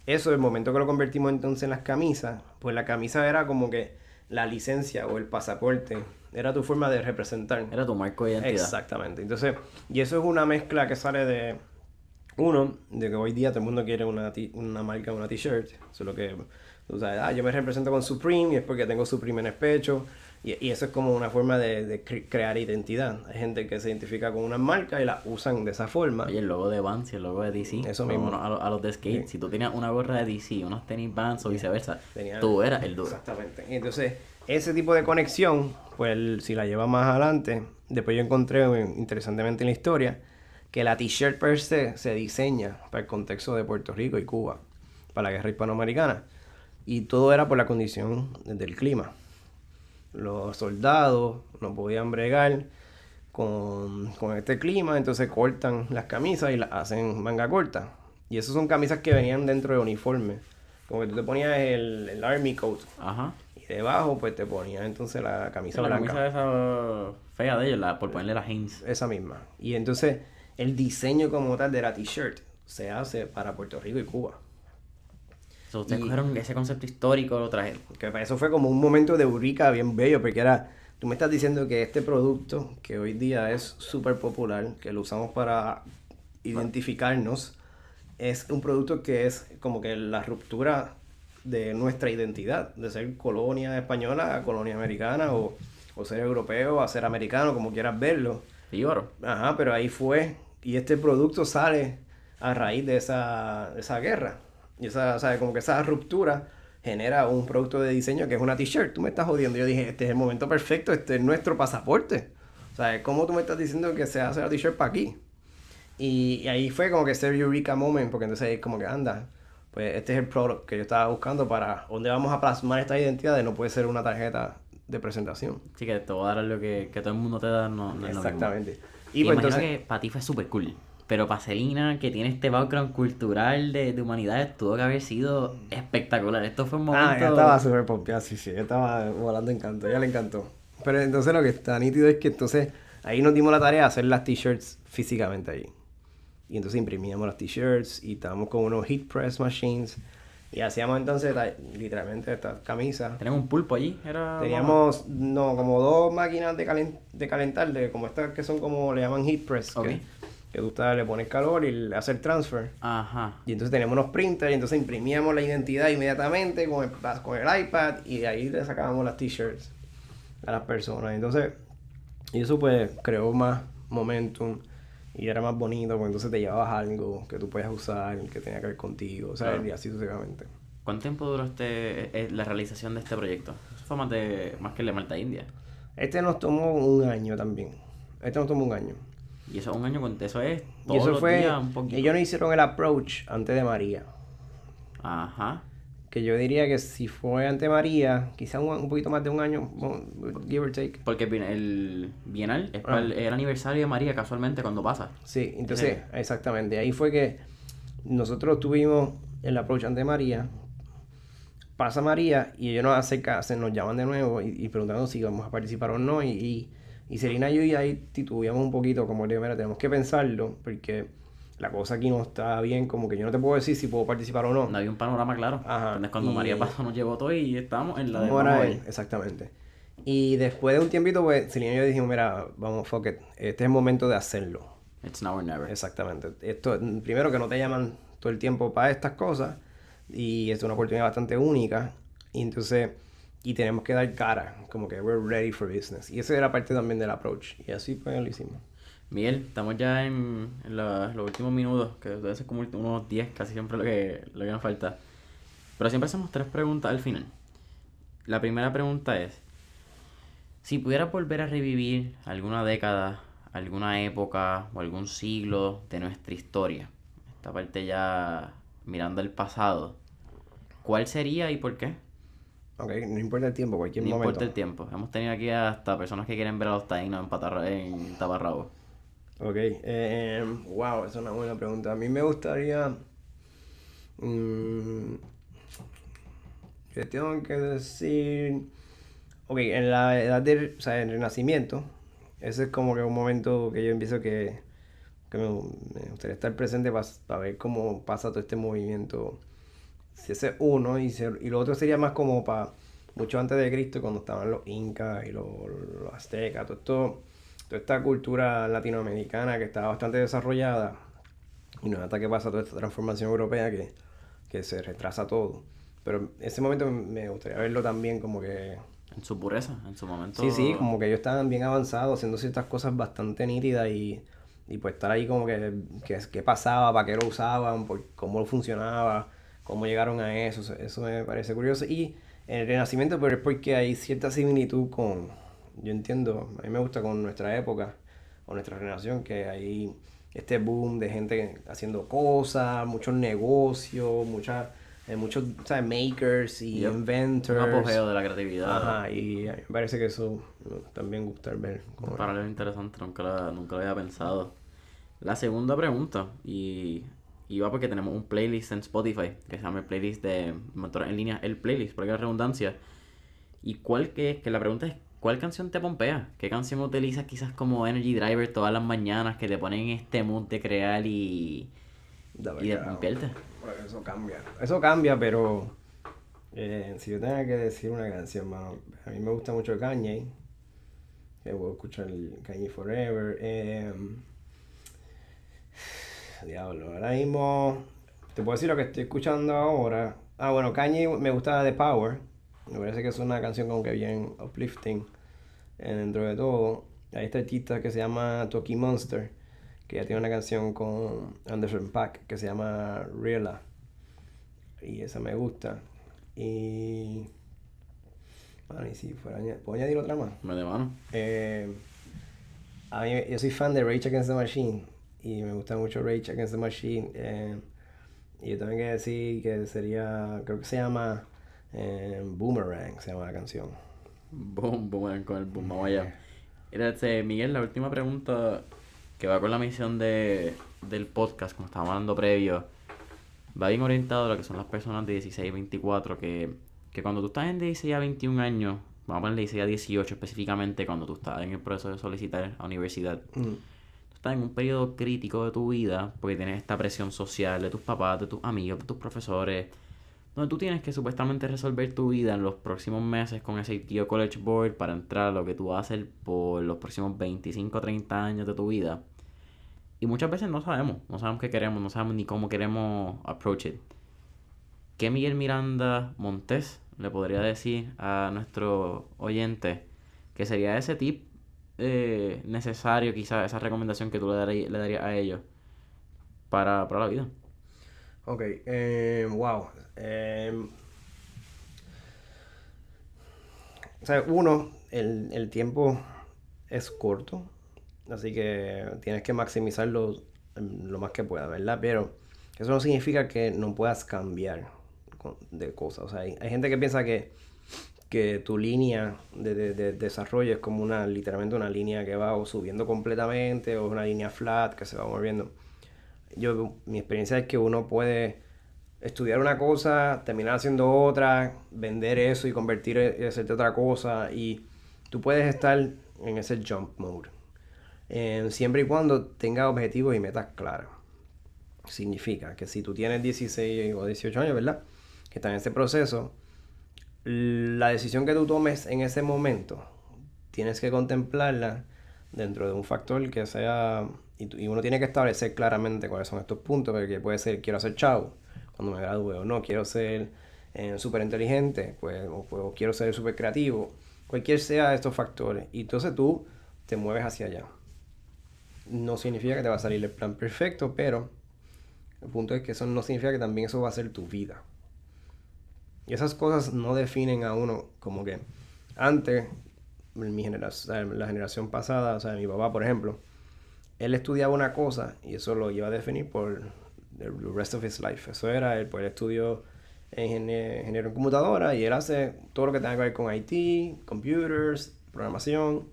eso, el momento que lo convertimos entonces en las camisas, pues la camisa era como que la licencia o el pasaporte. Era tu forma de representar. Era tu marco de identidad. Exactamente. Entonces, y eso es una mezcla que sale de, uno, de que hoy día todo el mundo quiere una marca, una t-shirt. Eso es lo que, tú sabes, yo me represento con Supreme y es porque tengo Supreme en el pecho. Y eso es como una forma de crear identidad. Hay gente que se identifica con una marca y la usan de esa forma. Oye, el logo de Vans y el logo de DC. Eso mismo. A los de skate. Sí. Si tú tenías una gorra de DC, unos tenis Vans o viceversa, Tenía- tú eras el duro. Exactamente. Y entonces, ese tipo de conexión, pues si la llevas más adelante, después yo encontré, interesantemente en la historia, que la t-shirt per se diseña para el contexto de Puerto Rico y Cuba, para la guerra hispanoamericana. Y todo era por la condición del clima. Los soldados no podían bregar con este clima, entonces cortan las camisas y las hacen manga corta. Y esas son camisas que venían dentro de uniforme. Como que tú te ponías el Army Coat. Ajá. Y debajo, pues te ponías entonces la camisa La blanca. camisa esa fea de ellos, por ponerle la Hanes. Esa misma. Y entonces, el diseño como tal de la t-shirt se hace para Puerto Rico y Cuba. So, ustedes cogieron ese concepto histórico, lo trajeron. Que para eso fue como un momento de eureka bien bello, porque era, tú me estás diciendo que este producto, que hoy día es súper popular, que lo usamos para identificarnos, es un producto que es como que la ruptura de nuestra identidad, de ser colonia española a colonia americana, o ser europeo a ser americano, como quieras verlo. Y oro. Ajá, pero ahí fue, y este producto sale a raíz de esa guerra. Y esa, o sea, como que esa ruptura genera un producto de diseño que es una t-shirt. Tú me estás jodiendo. Yo dije, este es el momento perfecto, este es nuestro pasaporte. O sea, ¿cómo tú me estás diciendo que se hace la t-shirt para aquí? Y ahí fue como que ese eureka moment, porque entonces ahí como que anda, pues este es el product que yo estaba buscando para dónde vamos a plasmar esta identidad, no puede ser una tarjeta de presentación. Sí, que te voy a dar lo que todo el mundo te da, no es lo mismo. Exactamente. Y pues imagino entonces, que para ti fue súper cool. Pero para Celina, que tiene este background cultural de humanidades, tuvo que haber sido espectacular. Esto fue un momento... ella estaba súper pompeada, sí, ella estaba volando en canto, ella le encantó. Pero entonces lo que está nítido es que entonces ahí nos dimos la tarea de hacer las t-shirts físicamente ahí. Y entonces imprimíamos las t-shirts y estábamos con unos heat press machines y hacíamos entonces literalmente estas camisas. ¿Tenían un pulpo allí? Teníamos como dos máquinas de calentar, como estas que son como le llaman heat press, Ok. que tú le pones calor y le haces el transfer. Ajá. Y entonces teníamos unos printers y entonces imprimíamos la identidad inmediatamente con el iPad y de ahí le sacábamos las t-shirts a las personas. Entonces, y eso pues creó más momentum y era más bonito porque entonces te llevabas algo que tú podías usar, que tenía que ver contigo, o sea, Claro. y así sucesivamente. ¿Cuánto tiempo duró la realización de este proyecto? Eso fue más que el de Malta India. Este nos tomó un año también. Este nos tomó un año. Y eso es un año con... Eso es Y todos eso los fue, días un poquito. ellos no hicieron el approach antes de María. Ajá. Que yo diría que si fue ante María, quizá un poquito más de un año, give or take. Porque el Bienal es para el aniversario de María casualmente cuando pasa. Sí, entonces, exactamente. Ahí fue que nosotros tuvimos el approach ante María. Pasa María y ellos nos acercan, nos llaman de nuevo y preguntando si vamos a participar o no. Y Celina y yo ahí titubeamos un poquito, como le digo, mira, tenemos que pensarlo, porque la cosa aquí no está bien, como que yo no te puedo decir si puedo participar o no. No había un panorama claro. Ajá, Entonces cuando y- María pasó nos llevó todo y estábamos en la de... Vamos a vamos a ver, ver. exactamente. Y después de un tiempito, pues, Celina y yo dijimos, mira, vamos, fuck it, este es el momento de hacerlo. It's now or never. Exactamente. Esto, primero que no te llaman todo el tiempo para estas cosas, y es una oportunidad bastante única, y entonces, y tenemos que dar cara, como que we're ready for business. Y esa era parte también del approach, y así pues lo hicimos. Miguel, estamos ya en los últimos minutos, que debe ser como unos 10, casi siempre lo que nos falta. Pero siempre hacemos 3 preguntas al final. La primera pregunta es, si pudieras volver a revivir alguna década, alguna época o algún siglo de nuestra historia, esta parte ya mirando el pasado, ¿cuál sería y por qué? Ok, no importa el tiempo, cualquier No momento. importa el tiempo. Hemos tenido aquí hasta personas que quieren ver a los taínos en taparrabos. Ok, wow, esa es una buena pregunta. A mí me gustaría... que tengo que decir... Ok, en la edad del, o sea, en el Renacimiento, ese es como que un momento que yo empiezo que me gustaría estar presente para ver cómo pasa todo este movimiento. Si ese es uno, y lo otro sería más como para mucho antes de Cristo, cuando estaban los incas y los aztecas, toda esta cultura latinoamericana que estaba bastante desarrollada, y no es hasta que pasa toda esta transformación europea que se retrasa todo. Pero ese momento me gustaría verlo también como que... En su pureza, en su momento. Sí, como que ellos estaban bien avanzados, haciendo ciertas cosas bastante nítidas y pues estar ahí como que pasaba, para qué lo usaban, cómo funcionaba, cómo llegaron a eso me parece curioso. Y en el Renacimiento, pero es porque hay cierta similitud con, yo entiendo, a mí me gusta con nuestra época, o nuestra generación, que hay este boom de gente haciendo cosas, muchos negocios, muchos, ¿sabes? Makers y Yep. inventors. Un apogeo de la creatividad. Ajá, y a mí me parece que eso también gusta ver. Un paralelo interesante, nunca lo había pensado. La segunda pregunta, y va porque tenemos un playlist en Spotify que se llama el playlist de Mentores en Línea, el playlist, por la redundancia. Y que la pregunta es, ¿cuál canción te pompea? ¿Qué canción utilizas quizás como energy driver todas las mañanas que te ponen en este mood de crear y de pompearte? Eso cambia, pero si yo tengo que decir una canción, mano, a mí me gusta mucho Kanye, que puedo escuchar el Kanye Forever. Diablo, ahora mismo te puedo decir lo que estoy escuchando ahora. Ah, bueno, Kanye me gusta The Power. Me parece que es una canción como que bien uplifting dentro de todo. Hay este artista que se llama Toki Monster, que ya tiene una canción con Anderson .Paak que se llama Reala. Y esa me gusta. Y... Bueno, y si fuera... ¿Puedo añadir otra más? Me de mano. A mí, yo soy fan de Rage Against the Machine. Y me gusta mucho Rage Against the Machine. Y yo también que decir que sería... Creo que se llama... Boomerang, se llama la canción. Boom, con el boom, vamos allá. Miguel, la última pregunta que va con la misión del podcast, como estábamos hablando previo, va bien orientado a lo que son las personas de 16 a 24, que cuando tú estás en 16 a 21 años, vamos a poner 16 a 18 específicamente, cuando tú estás en el proceso de solicitar a universidad, tú estás en un periodo crítico de tu vida, porque tienes esta presión social de tus papás, de tus amigos, de tus profesores, donde tú tienes que supuestamente resolver tu vida en los próximos meses con ese tío College Board para entrar a lo que tú vas a hacer por los próximos 25 o 30 años de tu vida. Y muchas veces no sabemos qué queremos, no sabemos ni cómo queremos approach it. ¿Qué Miguel Miranda Montes le podría decir a nuestro oyente que sería ese tip necesario, quizás esa recomendación que tú le darías a ellos para la vida? Ok, wow. O sea, el tiempo es corto, así que tienes que maximizarlo lo más que puedas, ¿verdad? Pero eso no significa que no puedas cambiar de cosas. O sea, hay gente que piensa que tu línea de desarrollo es como literalmente una línea que va o subiendo completamente o una línea flat que se va moviendo. Mi experiencia es que uno puede estudiar una cosa, terminar haciendo otra, vender eso y convertir y hacerte otra cosa, y tú puedes estar en ese jump mode siempre y cuando tengas objetivos y metas claras. Significa que si tú tienes 16 o 18 años, ¿verdad?, que estás en ese proceso, la decisión que tú tomes en ese momento tienes que contemplarla dentro de un factor que sea, y uno tiene que establecer claramente cuáles son estos puntos, porque puede ser: quiero hacer chavo cuando me gradúe, o no, quiero ser súper inteligente, pues, o quiero ser súper creativo, cualquier sea de estos factores, y entonces tú te mueves hacia allá. No significa que te va a salir el plan perfecto, pero el punto es que eso no significa que también eso va a ser tu vida. Y esas cosas no definen a uno. Como que antes, la generación pasada, o sea, mi papá, por ejemplo, él estudiaba una cosa y eso lo iba a definir por the rest of his life. Eso era él, pues él estudió ingeniero en computadora y él hace todo lo que tenga que ver con IT, computers, programación.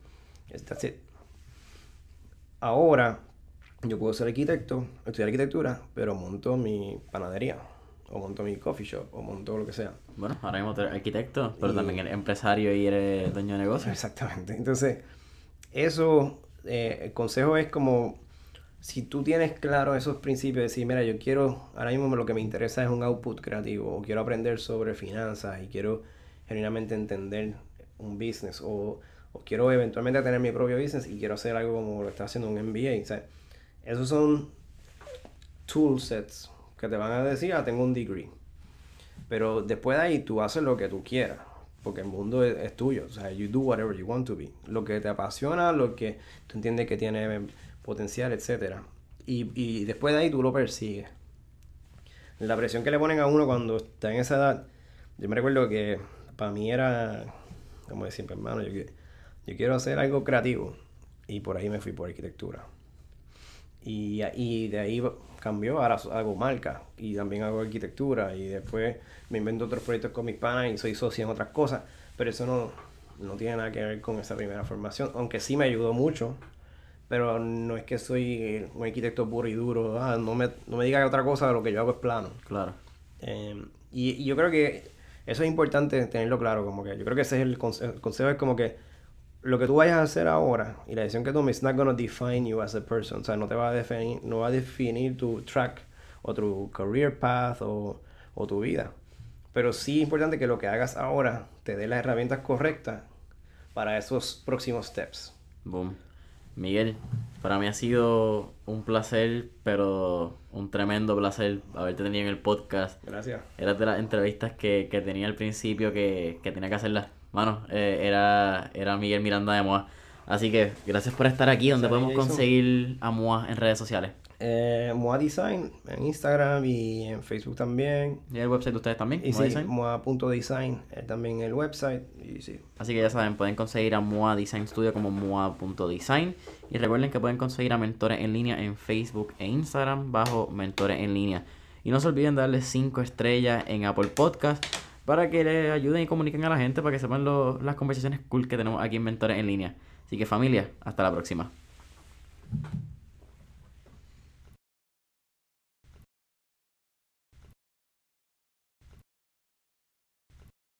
That's it. Ahora, yo puedo ser arquitecto, estudiar arquitectura, pero monto mi panadería o monto mi coffee shop, o monto lo que sea. Bueno, ahora mismo tú eres arquitecto, pero también eres empresario y eres dueño de negocio. Exactamente. Entonces, eso, el consejo es como, si tú tienes claro esos principios, decir, mira, yo quiero, ahora mismo lo que me interesa es un output creativo, o quiero aprender sobre finanzas, y quiero genuinamente entender un business, o quiero eventualmente tener mi propio business, y quiero hacer algo como lo está haciendo un MBA. O sea, esos son tool sets que te van a decir, tengo un degree. Pero después de ahí tú haces lo que tú quieras, porque el mundo es tuyo. O sea, you do whatever you want to be. Lo que te apasiona, lo que tú entiendes que tiene potencial, etcétera. Y después de ahí tú lo persigues. La presión que le ponen a uno cuando está en esa edad, yo me recuerdo que para mí era, como decir, hermano, yo quiero hacer algo creativo. Y por ahí me fui por arquitectura. Y de ahí cambió, ahora hago marca y también hago arquitectura y después me invento otros proyectos con mis panas y soy socio en otras cosas, pero eso no tiene nada que ver con esa primera formación, aunque sí me ayudó mucho, pero no es que soy un arquitecto puro y duro, no me diga otra cosa de lo que yo hago es plano. Claro. Y yo creo que eso es importante tenerlo claro, como que yo creo que ese es el consejo es como que lo que tú vayas a hacer ahora y la decisión que tomes, it's not gonna define you as a person. O sea, no va a definir tu track o tu career path o tu vida. Pero sí es importante que lo que hagas ahora te dé las herramientas correctas para esos próximos steps. Boom. Miguel, para mí ha sido un placer, pero un tremendo placer haberte tenido en el podcast. Gracias. Era de las entrevistas que tenía al principio que tenía que hacerlas. Mano, era Miguel Miranda de Moa. Así que gracias por estar aquí. ¿Dónde podemos conseguir a Moa en redes sociales? Moa Design en Instagram y en Facebook también. ¿Y el website de ustedes también? Y sí, moa.design también el website. Y sí. Así que ya saben, pueden conseguir a Moa Design Studio como moa.design. Y recuerden que pueden conseguir a Mentores en Línea en Facebook e Instagram bajo Mentores en Línea. Y no se olviden darle 5 estrellas en Apple Podcast para que le ayuden y comuniquen a la gente para que sepan las conversaciones cool que tenemos aquí en Mentores en Línea. Así que familia, hasta la próxima.